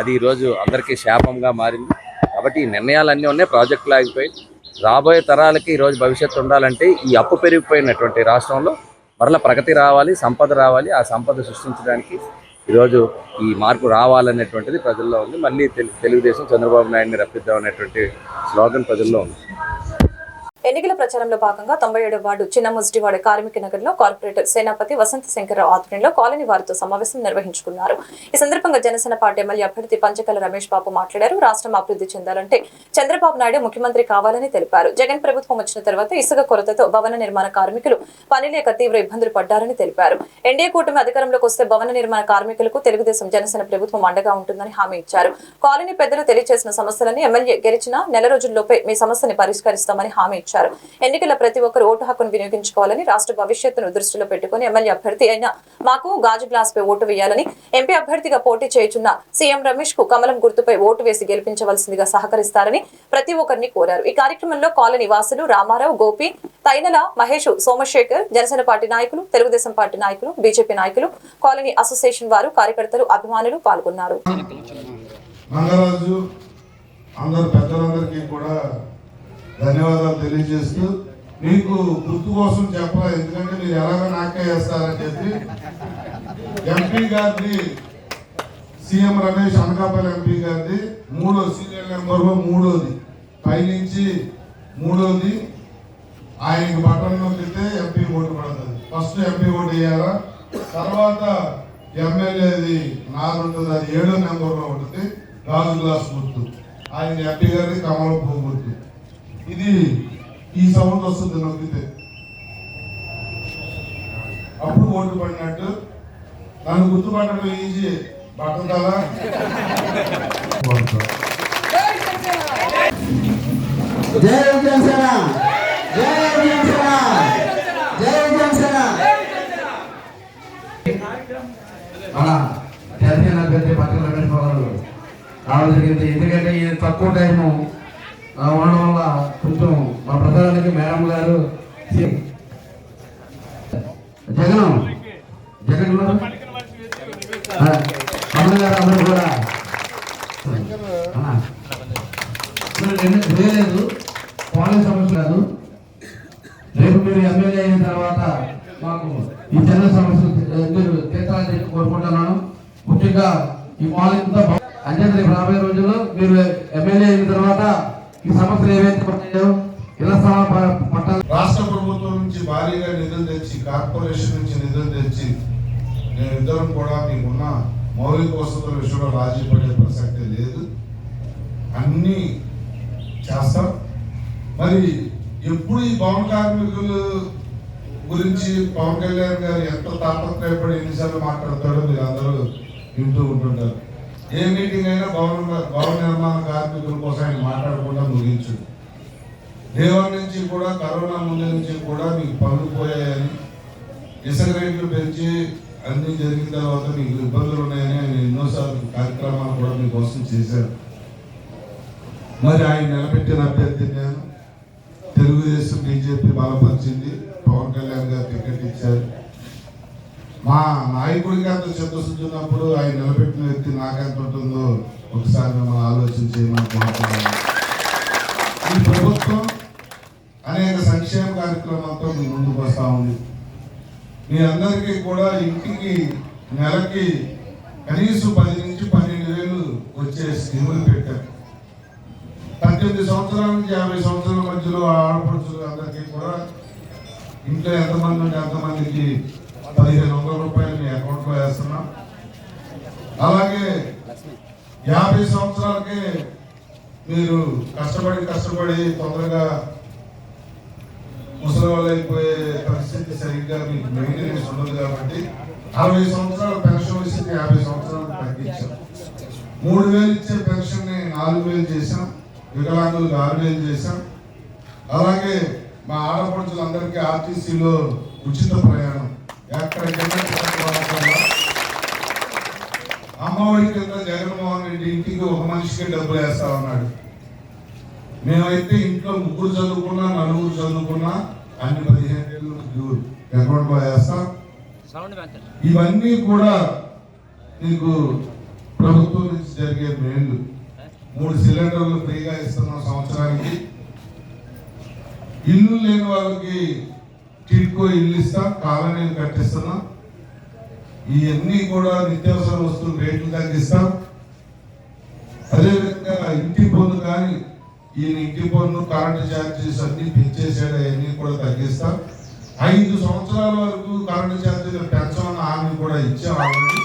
అది ఈరోజు అందరికీ శాపంగా మారింది. కాబట్టి ఈ నిర్ణయాలన్నీ ఉన్నాయి, ప్రాజెక్టులు ఆగిపోయి. రాబోయే తరాలకి ఈరోజు భవిష్యత్తు ఉండాలంటే ఈ అప్పు పెరిగిపోయినటువంటి రాష్ట్రంలో మరలా ప్రగతి రావాలి, సంపద రావాలి. ఆ సంపద సృష్టించడానికి ఈరోజు ఈ మార్పు రావాలనేటువంటిది ప్రజల్లో ఉంది. మళ్ళీ తెలుగుదేశం చంద్రబాబు నాయుడిని రప్పిద్దాం అనేటువంటి స్లోగన్ ప్రజల్లో ఉంది. ఎన్నికల ప్రచారంలో భాగంగా 97వ వార్డు చిన్న ముస్టివాడ కార్మిక నగర్ లో కార్పొరేటర్ సేనాపతి వసంత శంకర్రావు ఆధ్వర్యంలో కాలనీ వారితో సమావేశం నిర్వహించుకున్నారు. ఈ సందర్భంగా జనసేన పార్టీ ఎమ్మెల్యే అభ్యర్థి పంచకల రమేష్ బాబు మాట్లాడారు. రాష్ట్రం అభివృద్ధి చెందాలంటే చంద్రబాబు నాయుడు ముఖ్యమంత్రి కావాలని తెలిపారు. జగన్ ప్రభుత్వం వచ్చిన తర్వాత ఇసుక కొరతతో భవన నిర్మాణ కార్మికులు పని లేక తీవ్ర ఇబ్బందులు పడ్డారని తెలిపారు. ఎన్డీఏ కూటమి అధికారంలోకి వస్తే భవన నిర్మాణ కార్మికులకు తెలుగుదేశం జనసేన ప్రభుత్వం అండగా ఉంటుందని హామీ ఇచ్చారు. కాలనీ పెద్దలు తెలియజేసిన సమస్యలని ఎమ్మెల్యే గెలిచిన నెల రోజుల్లోపే మీ సమస్యని పరిష్కరిస్తామని హామీ ఇచ్చారు. ఎన్నికల ప్రతి ఒక్కరు ఓటు హక్కును వినియోగించుకోవాలని, రాష్ట్ర భవిష్యత్తును దృష్టిలో పెట్టుకుని ఎమ్మెల్యే అభ్యర్థి అయిన మాకు గాజు గ్లాస్ పై ఓటు వేయాలని, ఎంపీ అభ్యర్థిగా పోటీ చేయుచున్న సీఎం రమేష్ కు కమలం గుర్తుపై ఓటు వేసి గెలిపించవలసిందిగా సహకరిస్తారని ప్రతి ఒక్కరిని కోరారు. ఈ కార్యక్రమంలో కాలనీ వాసులు రామారావు, గోపి, తైనల, మహేష్, సోమశేఖర్, జనసేన పార్టీ నాయకులు, తెలుగుదేశం పార్టీ నాయకులు, బీజేపీ నాయకులు, కాలనీ అసోసియేషన్ వారు, కార్యకర్తలు, అభిమానులు పాల్గొన్నారు. ధన్యవాదాలు తెలియజేస్తూ, మీకు గుర్తు కోసం చెప్పాలి, ఎందుకంటే మీరు ఎలాగో నాకే వేస్తారని చెప్పి ఎంపీ గారిది, సీఎం రమేష్ అనకాపల్లి ఎంపీ గారిది 3వ సీరియల్ నెంబర్లో 3వది పైనుంచి 3వది ఆయనకి బటన్ నొక్కితే ఎంపీ ఓటు పడుతుంది. ఫస్ట్ ఎంపీ ఓటు వేయాలా, తర్వాత ఎమ్మెల్యేది 4 అది 7వ నెంబర్లో ఉంటుంది, గాజు గ్లాస్ గుర్తు. ఆయన ఎంపీ గారిది కమలం పువ్వు గుర్తు. ఇది ఈ సౌండ్ వస్తుంది నొక్కితే, అప్పుడు ఓటు పడినట్టు. నన్ను గుర్తుపట్టడం ఈజీ, బట్టల జనసేన అభ్యర్థి పట్టణ రమేష్ బాబు రావడం జరిగింది. ఎందుకంటే ఈ తక్కువ టైము ఉండడం వల్ల కొంచెం మా ప్రధానికి మేడం గారు జగన్ అమ్మ గారు అందరూ కూడా వేయలేదు, పాలన సమస్య కాదు. రేపు మీరు ఎమ్మెల్యే అయిన తర్వాత మాకు ఈ చిన్న సమస్యలు మీరు తీర్చాలని చెప్పి కోరుకుంటున్నాను. ముఖ్యంగా ఈ పాలనతో అంటే రేపు రాబోయే రోజుల్లో మీరు ఎమ్మెల్యే అయిన తర్వాత ఈ సమస్యలు ఏవైతే ఉన్నాయో ఇలా పట్టాలి. రాష్ట్ర ప్రభుత్వం నుంచి భారీగా నిధులు తెచ్చి, కార్పొరేషన్ నుంచి నిధులు తెచ్చి, మేమిద్దరం కూడా మీకున్న మౌలిక వసతుల విషయంలో రాజీ పడే ప్రసక్తే లేదు, అన్నీ చేస్తాం. మరి ఎప్పుడు ఈ భవన కార్మికుల గురించి పవన్ కళ్యాణ్ గారు ఎంత తాపత్రయపడి ఎన్నిసార్లు మాట్లాడతాడో మీరు అందరూ వింటూ ఉంటుంటారు. ఏ మీటింగ్ అయినా భవన నిర్మాణ కార్మికుల కోసం ఆయన మాట్లాడకుండా ముగించు. దేవాల నుంచి కూడా కరోనా ముందు నుంచి కూడా మీకు పనులు పోయాయని, ఇసుక రేట్లు పెంచి అన్ని జరిగిన తర్వాత మీకు ఇబ్బందులు ఉన్నాయని ఆయన ఎన్నోసార్లు కార్యక్రమాలు కూడా మీకోసం చేశారు. మరి ఆయన నిలబెట్టిన అభ్యర్థి నేను, తెలుగుదేశం బీజేపీ బలపరిచింది, పవన్ కళ్యాణ్ గారు టికెట్ ఇచ్చారు. మా నాయకుడికి అంత చిత్తశుద్ధి ఉన్నప్పుడు ఆయన నిలబెట్టిన వ్యక్తి నాకెంత ఉంటుందో ఒకసారి మిమ్మల్ని ఆలోచన చేయమని కోరుతున్నాను. ఈ ప్రభుత్వం అనేక సంక్షేమ కార్యక్రమాలతో మీ ముందుకు వస్తూ ఉంది. మీ అందరికీ కూడా ఇంటికి నెలకి కనీసం 10 నుంచి 12,000 వచ్చే స్కీములు పెట్టారు. 18 సంవత్సరాల నుంచి 50 సంవత్సరాల మధ్యలో ఆడపడుచులు అందరికీ కూడా ఇంట్లో ఎంతమంది ఉంటే అంతమందికి 1,500 రూపాయలు మీ అకౌంట్లో వేస్తున్నాం. అలాగే 50 సంవత్సరాలకే మీరు కష్టపడి తొందరగా ముసలి వాళ్ళు అయిపోయే పరిస్థితి సరిగ్గా మీకు మెయింటెనెన్స్ ఉండదు కాబట్టి 60 సంవత్సరాల పెన్షన్ ఇచ్చింది 50 సంవత్సరాలకు తగ్గించాం. 3,000 ఇచ్చే పెన్షన్ ని 4,000 చేశాం, వికలాంగులకు 6,000 చేశాం. అలాగే మా ఆడపడుచులందరికీ ఆర్టీసీలో ఉచిత ప్రయాణం, ఎక్కడికైనా అమ్మఒడి కింద జగన్మోహన్ రెడ్డి ఇంటికి ఒక మనిషికి డబ్బులు వేస్తా ఉన్నాడు. మేమైతే ఇంట్లో 3 చదువుకున్నా 4 చదువుకున్నా అన్ని 15,000 అకౌంట్ లో వేస్తాం. ఇవన్నీ కూడా మీకు ప్రభుత్వం నుంచి జరిగే మేలు. 3 సిలిండర్లు ఫ్రీగా ఇస్తున్నాం సంవత్సరానికి. ఇల్లు లేని వాళ్ళకి టిడ్కో ఇల్లు ఇస్తాం, కాలనీలు కట్టిస్తున్నాం. ఇవన్నీ కూడా నిత్యావసర వస్తువులు రేట్లు తగ్గిస్తాం. అదేవిధంగా ఇంటి పన్ను కానీ ఈయన ఇంటి పన్ను, కరెంటు ఛార్జెస్ అన్ని పెంచేసాడు, అవన్నీ కూడా తగ్గిస్తాం. 5 సంవత్సరాల వరకు కరెంటు ఛార్జీలు పెంచమని హామీ కూడా ఇచ్చాం ఆల్రెడీ.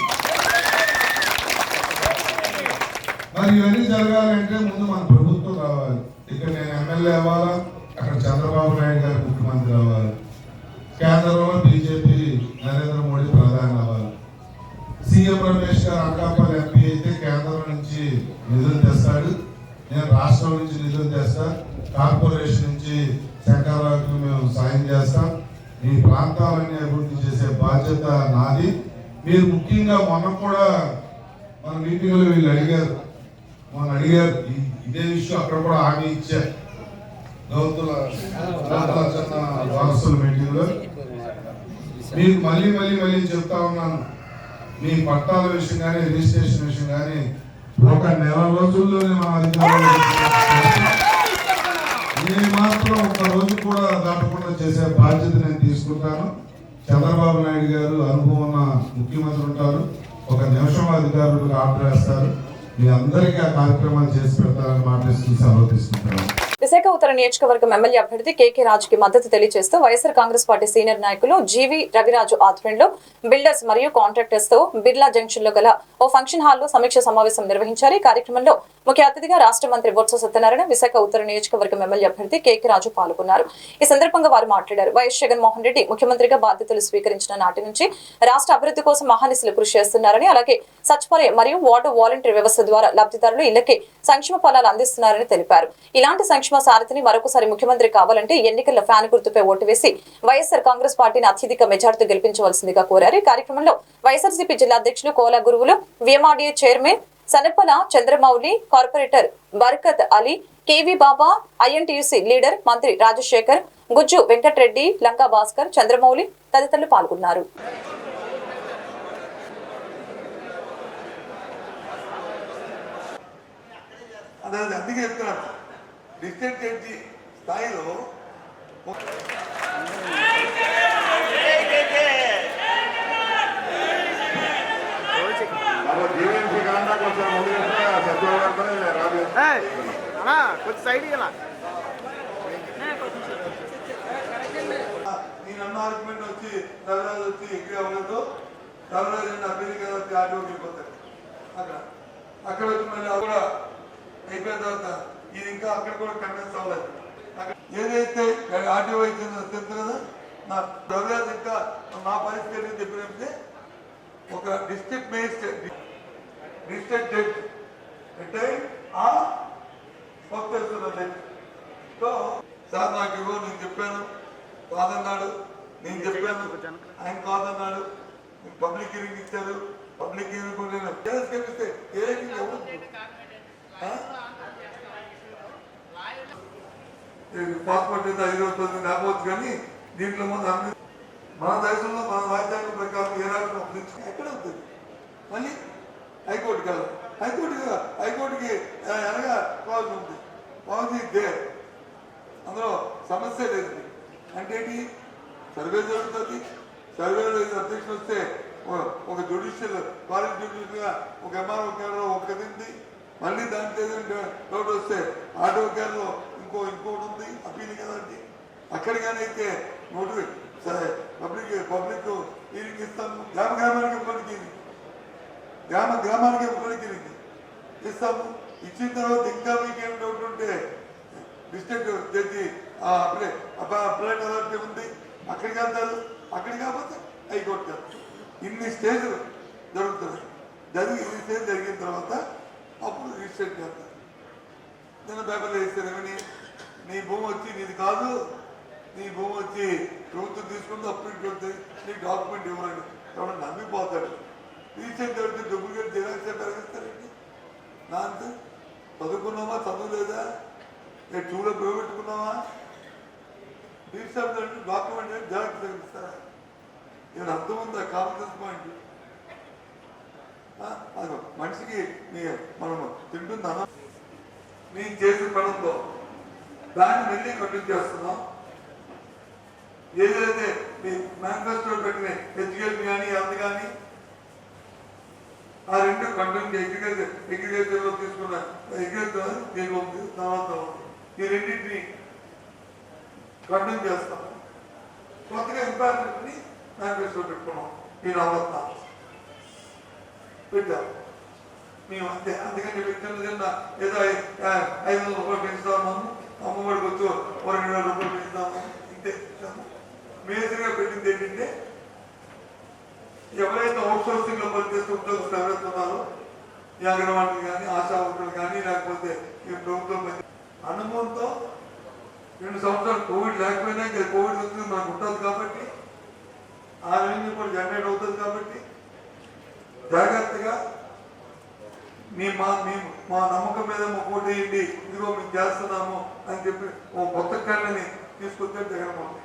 మరి ఇవన్నీ జరగాలంటే ముందు మన ప్రభుత్వం రావాలి. ఇక్కడ నేను ఎమ్మెల్యే అవ్వాలా, అక్కడ చంద్రబాబు నాయుడు గారు ముఖ్యమంత్రి అవ్వాలి, కేంద్రంలో బీజేపీ నరేంద్ర మోడీ ప్రధాని అవ్వాలి. సీఎం రమేష్ గారు అనకాపల్లి ఎంపీ అయితే కేంద్రం నుంచి నిధులు తెస్తాడు, నేను రాష్ట్రం నుంచి నిధులు తెస్తా, కార్పొరేషన్ నుంచి శంకర్రావుకి మేము సాయం చేస్తాం. ఈ ప్రాంతాలన్నీ అభివృద్ధి చేసే బాధ్యత నాది. మీరు ముఖ్యంగా మొన్న కూడా మన మీటింగ్లో వీళ్ళు అడిగారు, ఇదే విషయం అక్కడ కూడా హామీ ఇచ్చారు గౌతుల వారసుల మీటింగ్ లో. మీకు మళ్ళీ చెప్తా ఉన్నాను, మీ పట్టాల విషయం కానీ రిజిస్ట్రేషన్ విషయం కానీ 1 నెల రోజుల్లోనే మా అధికారులు నేను మాత్రం 1 రోజు కూడా దాటకుండా చేసే బాధ్యత నేను తీసుకుంటాను. చంద్రబాబు నాయుడు గారు అనుభవం ఉన్న ముఖ్యమంత్రి ఉంటారు, 1 నిమిషం అధికారులకు ఆర్డర్ వేస్తారు, మీ అందరికీ ఆ కార్యక్రమాలు చేసి పెడతారని మాట్లాడుతూ సెలవు తీసుకుంటాను. విశాఖ ఉత్తర నియోజకవర్గం ఎమ్మెల్యే అభ్యర్థి కేకే రాజుకి మద్దతు తెలియజేస్తూ వైఎస్ఆర్ కాంగ్రెస్ పార్టీ సీనియర్ నాయకులు జీవి రవిరాజు ఆధ్వర్యంలో బిల్డర్స్ మరియు కాంట్రాక్టర్స్ తో బిర్లా జంక్షన్ లో గల ఓ ఫంక్షన్ హాల్లో సమీక్ష సమావేశం నిర్వహించారు. ఈ కార్యక్రమంలో ముఖ్య అతిథిగా రాష్ట్ర మంత్రి బొత్స సత్యనారాయణ, విశాఖ ఉత్తర నియోజకవర్గం ఎమ్మెల్యే అభ్యర్థి కేకే రాజు పాల్గొన్నారు. ఈ సందర్భంగా వారు మాట్లాడారు. వైఎస్ జగన్మోహన్ రెడ్డి ముఖ్యమంత్రిగా బాధ్యతలు స్వీకరించిన నాటి నుంచి రాష్ట్ర అభివృద్ధి కోసం మహానిశలు కృషి చేస్తున్నారని, అలాగే సచివాలయం మరియు వార్డు వాలంటీర్ వ్యవస్థ ద్వారా లబ్ధిదారులు ఇళ్లకే సంక్షేమ ఫలాలు అందిస్తున్నారని తెలిపారు. ఇలాంటి సంక్షేమ సారథిని మరొకసారి ముఖ్యమంత్రి కావాలంటే ఎన్నికల్లో ఫ్యాన్ గుర్తుపై ఓటు వేసి వైఎస్ఆర్ కాంగ్రెస్ పార్టీని అత్యధిక మెజార్టీతో గెలిపించవలసిందిగా కోరారు. ఈ కార్యక్రమంలో వైఎస్ఆర్సీపీ జిల్లా అధ్యక్షులు Kola Guruvulu, VMRDA chairman Sanapala Chandramouli, corporator Barkat Ali, KV Baba, INTUC leader Mantri Rajasekhar, గుజ్జు వెంకటరెడ్డి, లంకా భాస్కర్, చంద్రమౌళి తదితరులు పాల్గొన్నారు. అందుకే చెప్తున్నాను, డిస్ట్రిక్ట్ జడ్జి స్థాయిలో నేనన్న ఆర్గ్యుమెంట్ వచ్చి రవిరాజు వచ్చి ఎగ్రీ అవ్వలేదు, రవిరాజు అభ్యర్థి కదా వచ్చి ఆటోకి వెళ్ళిపోతారు. అక్కడ వచ్చి మళ్ళీ కూడా అయిపోయిన తర్వాత ఇది ఇంకా అక్కడ కూడా కన్విన్స్ అవ్వలేదు. ఏదైతే ఆర్టీఓ అయితే తెలుసు కదా, నా రవిరాజు ఇంకా నా పరిస్థితి చెప్పినట్టే ఒక డిస్ట్రిక్ట్ మేజిస్ట్రేట్ డిస్ట్రిక్ట్ జడ్జ్ అంటే ఆ సో సార్ నాకు ఇవ్వ, నేను చెప్పాను కాదన్నాడు, నేను చెప్పాను ఆయన కాదన్నాడు, పబ్లిక్ హీరింగ్ ఇచ్చారు, పబ్లిక్ హీరింగ్ కూడా నేను కనిపిస్తే ఏ ఎవరు పాస్పోర్ట్ అయితే 5 రోజులు లేకపోవచ్చు, కానీ దీంట్లో మన దేశంలో మన రాజ్యాంగం ప్రకారం ఏ రాష్ట్రం ఎక్కడ అవుతుంది. మళ్ళీ హైకోర్టుకి వెళ్ళాలి, హైకోర్టుకి ఎనగా కావాల్సి ఉంది, కావాల్సి అందులో సమస్య లేదు. అంటే సర్వే జరుగుతుంది, సర్వేలో అధ్యక్షులు వస్తే ఒక జ్యుడిషియల్ కాలేజ్ జ్యుడిషియల్గా ఒక ఎంఆర్ఓ కేర్లో ఒకటింది, మళ్ళీ దాంట్లో ఏదంటే డౌట్ వస్తే ఆటో కేర్లో ఇంకోటి ఉంది అప్పీల్ కదండి. అక్కడికైతే నోటిఫికేషన్ సరే పబ్లిక్ హీరింగ్ ఇస్తాము, గ్రామానికి ఒకరికి గ్రామానికి ఒకరికి ఇస్తాము. ఇచ్చిన తర్వాత ఇంకా మీకేం డౌట్ ఉంటే డిస్ట్రిక్ట్ జడ్జి అప్లైట్ అథారిటీ ఉంది, అక్కడికి వెళ్తారు. అక్కడికి కాకపోతే హైకోర్టు వెళ్తారు. ఇన్ని స్టేజ్లు జరుగుతుంది. ఇన్ని స్టేజ్ జరిగిన తర్వాత అప్పుడు రిజిస్ట్రేట్ చేస్తారు. నేను పేపర్లో వేస్తాను, నీ భూమి వచ్చి నీది కాదు, నీ భూమి వచ్చి ప్రభుత్వం తీసుకుంటే అప్పుడు ఇంటి నీ డాక్యుమెంట్ ఇవ్వరండి కాబట్టి నమ్మిపోతాడు. రీసెంట్ జరిగితే డూప్లికేట్ జిరాక్స్ పెరిగిస్తారండి. నా అంతే చదువుకున్నావా, చదవలేదా, చూడో పెట్టుకున్నావా, రీసెంట్ డాక్యుమెంట్ జిరాక్స్ తగ్గిస్తారా? ఏమైనా అర్థం ఉందా? Common sense point. అది మనిషికి మనం తింటుందా? నేను చేసిన పనులతో దాన్ని మళ్ళీ కంటిన్యూ చేస్తున్నాం. ఏదైతే మీ మేనిఫెస్టో పెట్టిన ఎడ్యుకేషన్ కానీ అది కానీ ఆ రెండు కంటెంట్ అగ్రికల్చర్లో తీసుకున్న అగ్రికల్చర్ దీనిలో ఉంది, తర్వాత ఈ రెండింటిని కంటెంట్ చేస్తాం. కొత్తగా ఇంపార్టెంట్ని మేనిఫెస్టో పెట్టుకున్నాం. ఈ నవరత్న పెట్టాం మేము అంతే. అందుకని వ్యక్తులు కింద ఏదో 500 రూపాయలు పెంచుతాము, అమ్మఒడికి వచ్చి 2,000 రూపాయలు పెంచుతాము, ఇంతే. మేజర్గా పెట్టింది ఏంటంటే ఎవరైతే అవుట్ సోర్సింగ్ లో పనిచేస్తూ ఉద్యోగస్తులు ఎవరైతే ఉన్నారో ఈ అంగన్వాడీలు కానీ ఆశా వర్కర్లు కానీ లేకపోతే ఈ ప్రభుత్వం అనుభవంతో 2 సంవత్సరాలు కోవిడ్ లేకపోయినా ఇంకా కోవిడ్ వచ్చింది మనకు ఉంటుంది కాబట్టి ఆ రెవెన్యూ కూడా జనరేట్ అవుతుంది కాబట్టి జాగ్రత్తగా మా నమ్మకం మీద మా ఓటు వేయండి, ఇదిగో మేము చేస్తున్నాము అని చెప్పి ఓ కొత్త కళ్ళని తీసుకొచ్చారు జగన్మోహన్.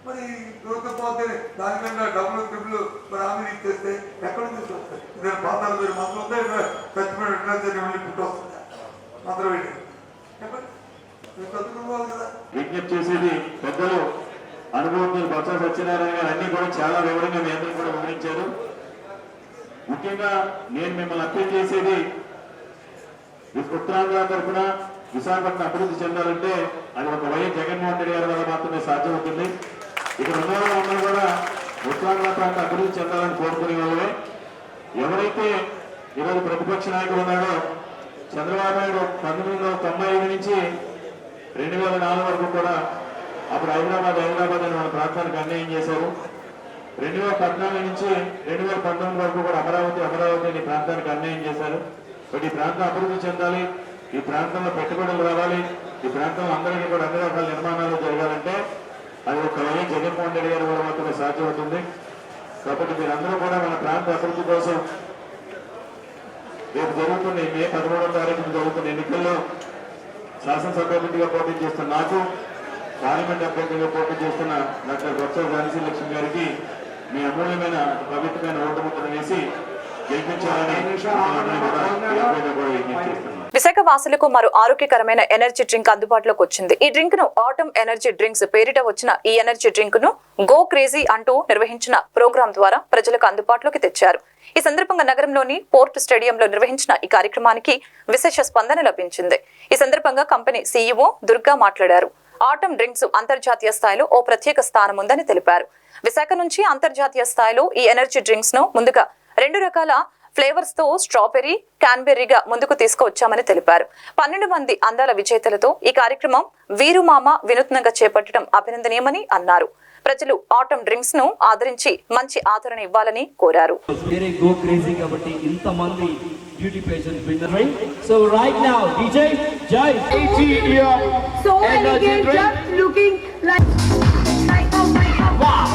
మరి దొరకపోతే దానికన్నా డబ్బులు ట్రిపులు మరి హామీ ఇచ్చేస్తే ఎక్కడ తీసుకొస్తాయి? ఇదే 14,000 మందులు ఉంటే చచ్చిపోయిన వెళ్ళి పుట్టొస్తుంది మంత్రం వెళ్ళి చదువుకోవాలి కదా. విజ్ఞప్తి చేసేది పెద్దలు అనుభవం బొత్స సత్యనారాయణ గారు అన్ని కూడా చాలా వివరంగా మీ అందరూ కూడా వివరించారు. ముఖ్యంగా నేను మిమ్మల్ని అప్పీల్ చేసేది ఉత్తరాంధ్ర తరఫున విశాఖపట్నం అభివృద్ధి చెందాలంటే అది ఒక వైఎస్ జగన్మోహన్ రెడ్డి గారి వల్ల మాత్రమే సాధ్యమవుతుంది. ఇక్కడ ఉన్న వాళ్ళందరూ కూడా ఉత్తరాంధ్ర ప్రాంత అభివృద్ధి చెందాలని కోరుకునే వాళ్ళే. ఎవరైతే ఈరోజు ప్రతిపక్ష నాయకుడు ఉన్నాడో చంద్రబాబు నాయుడు 1995 నుంచి 2004 వరకు కూడా అప్పుడు హైదరాబాద్ అని మన ప్రాంతానికి అన్యాయం చేశారు. 2014 నుంచి 2019 వరకు కూడా అమరావతి అనే ప్రాంతానికి అన్యాయం చేశారు. బట్ ఈ ప్రాంతం అభివృద్ధి చెందాలి, ఈ ప్రాంతంలో పెట్టుబడులు రావాలి, ఈ ప్రాంతంలో అందరికీ కూడా అన్ని రకాల నిర్మాణాలు జరగాలంటే అది ఒక వైఎస్ జగన్మోహన్ రెడ్డి గారి వల్ల మాత్రమే సాధ్యమవుతుంది. కాబట్టి మీరందరూ కూడా మన ప్రాంత అభివృద్ధి కోసం రేపు జరుగుతున్న మే 13వ తారీఖున జరుగుతున్న ఎన్నికల్లో శాసనసభ్యుడిగా పోటీ చేస్తున్న నాకు, పార్లమెంట్ అభ్యర్థిగా పోటీ చేస్తున్న డాక్టర్ బొత్స ఝాన్సీ లక్ష్మి గారికి మీ అమూల్యమైన పవిత్రమైన ఓటు ముద్రను వేసి గెలిపించాలని విశాఖ వాసులకు మరో ఆరోగ్యకరమైన ఎనర్జీ డ్రింక్ అందుబాటులోకి వచ్చింది. ఈ డ్రింక్ ను ఆటమ్ ఎనర్జీ డ్రింక్స్ పేరిట వచ్చిన ఈ ఎనర్జీ డ్రింక్ ను గో క్రేజీ అంటూ నిర్వహించిన ప్రోగ్రాం ద్వారా ప్రజలకు అందుబాటులోకి తెచ్చారు. ఈ సందర్భంగా నగరంలోని పోర్ట్ స్టేడియంలో నిర్వహించిన ఈ కార్యక్రమానికి విశేష స్పందన లభించింది. ఈ సందర్భంగా కంపెనీ సీఈఓ దుర్గా మాట్లాడారు. ఆటమ్ డ్రింక్స్ అంతర్జాతీయ స్థాయిలో ఓ ప్రత్యేక స్థానం ఉందని తెలిపారు. విశాఖ నుంచి అంతర్జాతీయ స్థాయిలో ఈ ఎనర్జీ డ్రింక్స్ ను ముందుగా 2 రకాల ఫ్లేవర్స్ తో స్ట్రాబెర్రీ, క్యాన్బెర్రీగా ముందుకు తీసుకువచ్చామని తెలిపారు. 12 మంది అందాల విజేతలతో ఈ కార్యక్రమం వీరుమామ వినూత్నంగా చేపట్టడం అభినందనీయమని అన్నారు. ప్రజలు ఆటమ్ డ్రింక్స్ ను ఆదరించి మంచి ఆదరణ ఇవ్వాలని కోరారు. beauty pageant winner, right? So right now, DJ Jai, 80-year so energy drink, just looking like wow,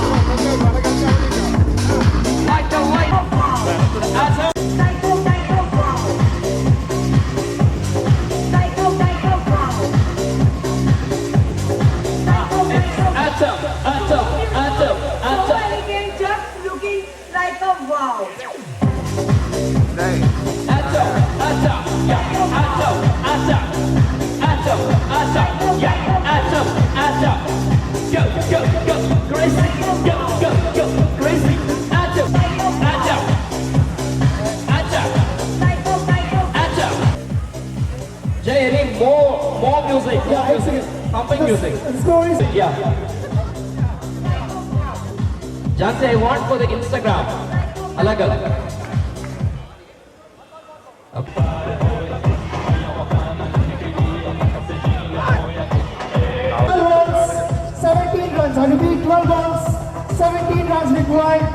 like the white wow, Jay, any more music? Yeah, pumping music. Yeah. Jansi, I want for the Instagram. Alag. Okay. 17 runs. I repeat, 12 runs. 17 runs required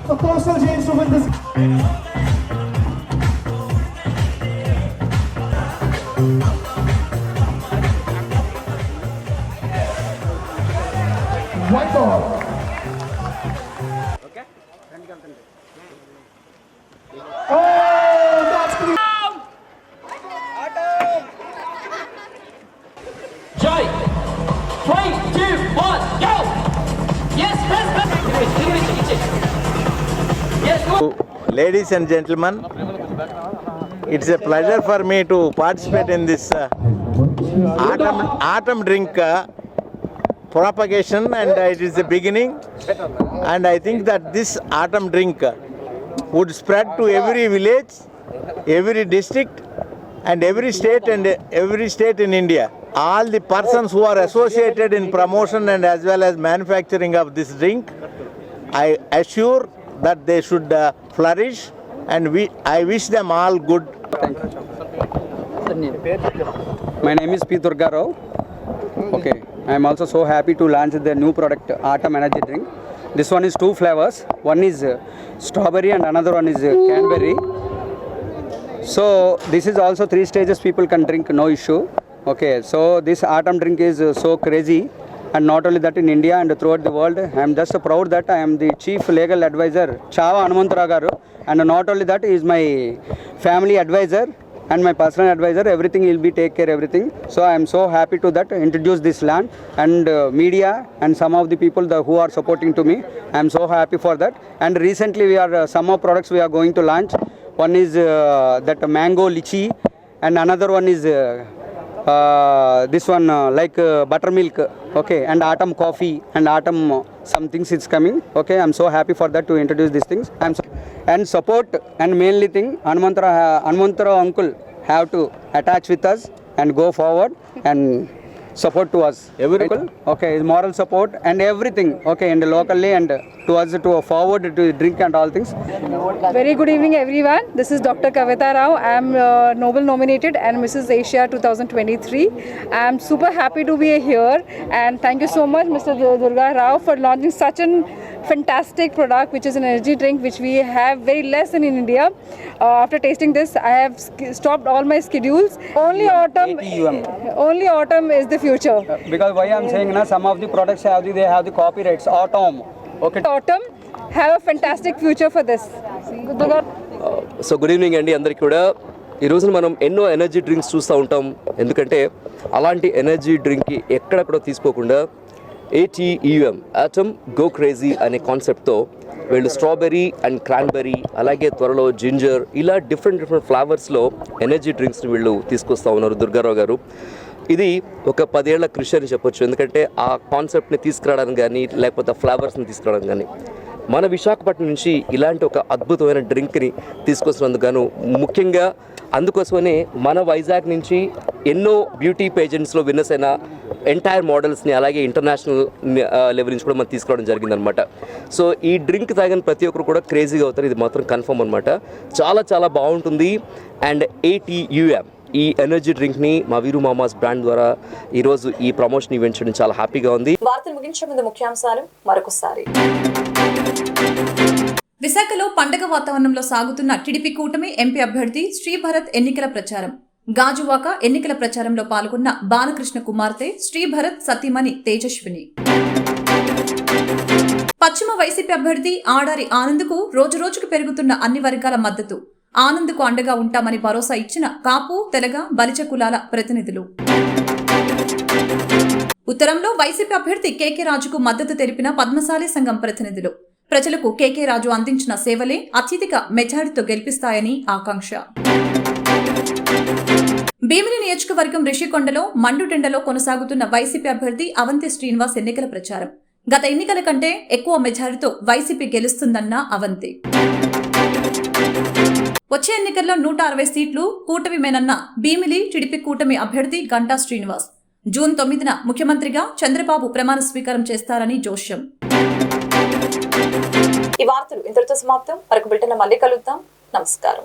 for Coastal James to win this. White ball. Okay. Oh, that's clear. Jai, 3, 2, 1, go! Yes, yes, go! Ladies and gentlemen, it's a pleasure for me to participate in this atom drink propagation and it is the beginning. And I think that this autumn drink would spread to every village, every district, and every state in India. All the persons who are associated in promotion and as well as manufacturing of this drink, I assure that they should flourish, and I wish them all good. My name is P. Durga Rao. Okay, I am also so happy to launch the new product, Autumn Energy Drink. This one is 2 flavors. One is strawberry and another one is cranberry. So this is also 3 stages people can drink, no issue. Okay, so this autumn drink is so crazy, and not only that in India and throughout the world. I am just proud that I am the chief legal advisor, Chava Hanumantarao garu, and not only that, he is my family advisor and my personal advisor. Everything will be take care everything. So I am so happy to that introduce this land, and media and some of the people who are supporting to me. I am so happy for that. And recently we are some of products we are going to launch. One is that mango lychee, and another one is this one like buttermilk. Okay, and autumn coffee and autumn some things is coming. Okay, I'm so happy for that to introduce these things. And support, and mainly thing, Hanumantarao uncle have to attach with us and go forward and support to us. Okay, his moral support and everything. Okay, and locally and to us to forward to drink and all things. Very good evening, everyone. This is Dr. Kavita Rao. I am Nobel nominated and Mrs. Asia 2023. I am super happy to be here, and thank you so much, Mr. Durga Rao, for launching such a fantastic product, which is an energy drink which we have very less in India. After tasting this, I have stopped all my schedules. Only autumn is the future. Because why I'm saying na, some of the products they have the copyrights. Autumn. Okay. Autumn have a fantastic future for this. So good evening అండి అందరికీ కూడా. ఈ రోజున మనం ఎన్నో energy drinks చూస్తూ ఉంటాం. ఎందుకంటే అలాంటి ఎనర్జీ డ్రింక్కి ఎక్కడ కూడా తీసుకోకుండా ATEM ఆటమ్ గో క్రేజీ అనే కాన్సెప్ట్తో వీళ్ళు స్ట్రాబెర్రీ అండ్ క్రాన్బెర్రీ, అలాగే త్వరలో జింజర్, ఇలా డిఫరెంట్ ఫ్లేవర్స్లో ఎనర్జీ డ్రింక్స్ని వీళ్ళు తీసుకొస్తూ ఉన్నారు దుర్గారావు గారు. ఇది ఒక 10 ఏళ్ల కృషి అని చెప్పొచ్చు. ఎందుకంటే ఆ కాన్సెప్ట్ని తీసుకురావడానికి కానీ, లేకపోతే ఆ ఫ్లేవర్స్ని తీసుకురావడానికి కానీ, మన విశాఖపట్నం నుంచి ఇలాంటి ఒక అద్భుతమైన డ్రింక్ని తీసుకొస్తున్నందుకు గాను, ముఖ్యంగా అందుకోసమనే మన వైజాగ్ నుంచి ఎన్నో బ్యూటీ పేజెంట్స్లో విన్నర్స్ అయిన ఎంటైర్ మోడల్స్ని, అలాగే ఇంటర్నేషనల్ లెవెల్ నుంచి కూడా మనం తీసుకురావడం జరిగిందనమాట. సో ఈ డ్రింక్ తాగిన ప్రతి ఒక్కరు కూడా క్రేజీగా అవుతారు, ఇది మాత్రం కన్ఫర్మ్ అనమాట. చాలా చాలా బాగుంటుంది. అండ్ ATEM ఈ ఎనర్జీ డ్రింక్ని మా వీరు మామాస్ బ్రాండ్ ద్వారా ఈరోజు ఈ ప్రమోషన్ ఈవెంట్ చేయడం చాలా హ్యాపీగా ఉంది. వార్తలు ముగించే ముందు ముఖ్యాంశాలు మరొకసారి. విశాఖలో పండగ వాతావరణంలో సాగుతున్న టీడీపీ కూటమి ఎంపీ అభ్యర్థి శ్రీభరత్ ఎన్నికల ప్రచారం. గాజువాక ఎన్నికల ప్రచారంలో పాల్గొన్న బాలకృష్ణ కుమార్తె శ్రీభరత్ సతీమణి తేజస్విని. పశ్చిమ వైసీపీ అభ్యర్థి ఆడారి ఆనంద్కు రోజురోజుకు పెరుగుతున్న అన్ని వర్గాల మద్దతు. ఆనంద్కు అండగా ఉంటామని భరోసా ఇచ్చిన కాపు, తెలగ, బలిజ కులాల ప్రతినిధులు. ఉత్తరంలో వైసీపీ అభ్యర్థి కేకే రాజుకు మద్దతు తెలిపిన పద్మశాలి సంఘం ప్రతినిధులు. ప్రజలకు కేకే రాజు అందించిన సేవలే అత్యధిక మెజారిటీతో గెలిపిస్తాయని ఆకాంక్ష. భీమిలి నియోజకవర్గం రిషికొండలో మండుటెండలో కొనసాగుతున్న వైసీపీ అభ్యర్థి అవంతి శ్రీనివాస్ ఎన్నికల ప్రచారం. గత ఎన్నికల కంటే ఎక్కువ మెజారిటీతో వైసీపీ గెలుస్తుందన్న అవంతి. వచ్చే ఎన్నికల్లో 160 సీట్లు కూటమిమేనన్న భీమిలి టీడీపీ కూటమి అభ్యర్థి గంటా శ్రీనివాస్. జూన్ 9న ముఖ్యమంత్రిగా చంద్రబాబు ప్రమాణ స్వీకారం చేస్తారని జోష్యం. ఈ వార్తలు ఇంతటితో సమాప్తం. మరొక బిల్టన్లో మళ్ళీ కలుద్దాం. నమస్కారం.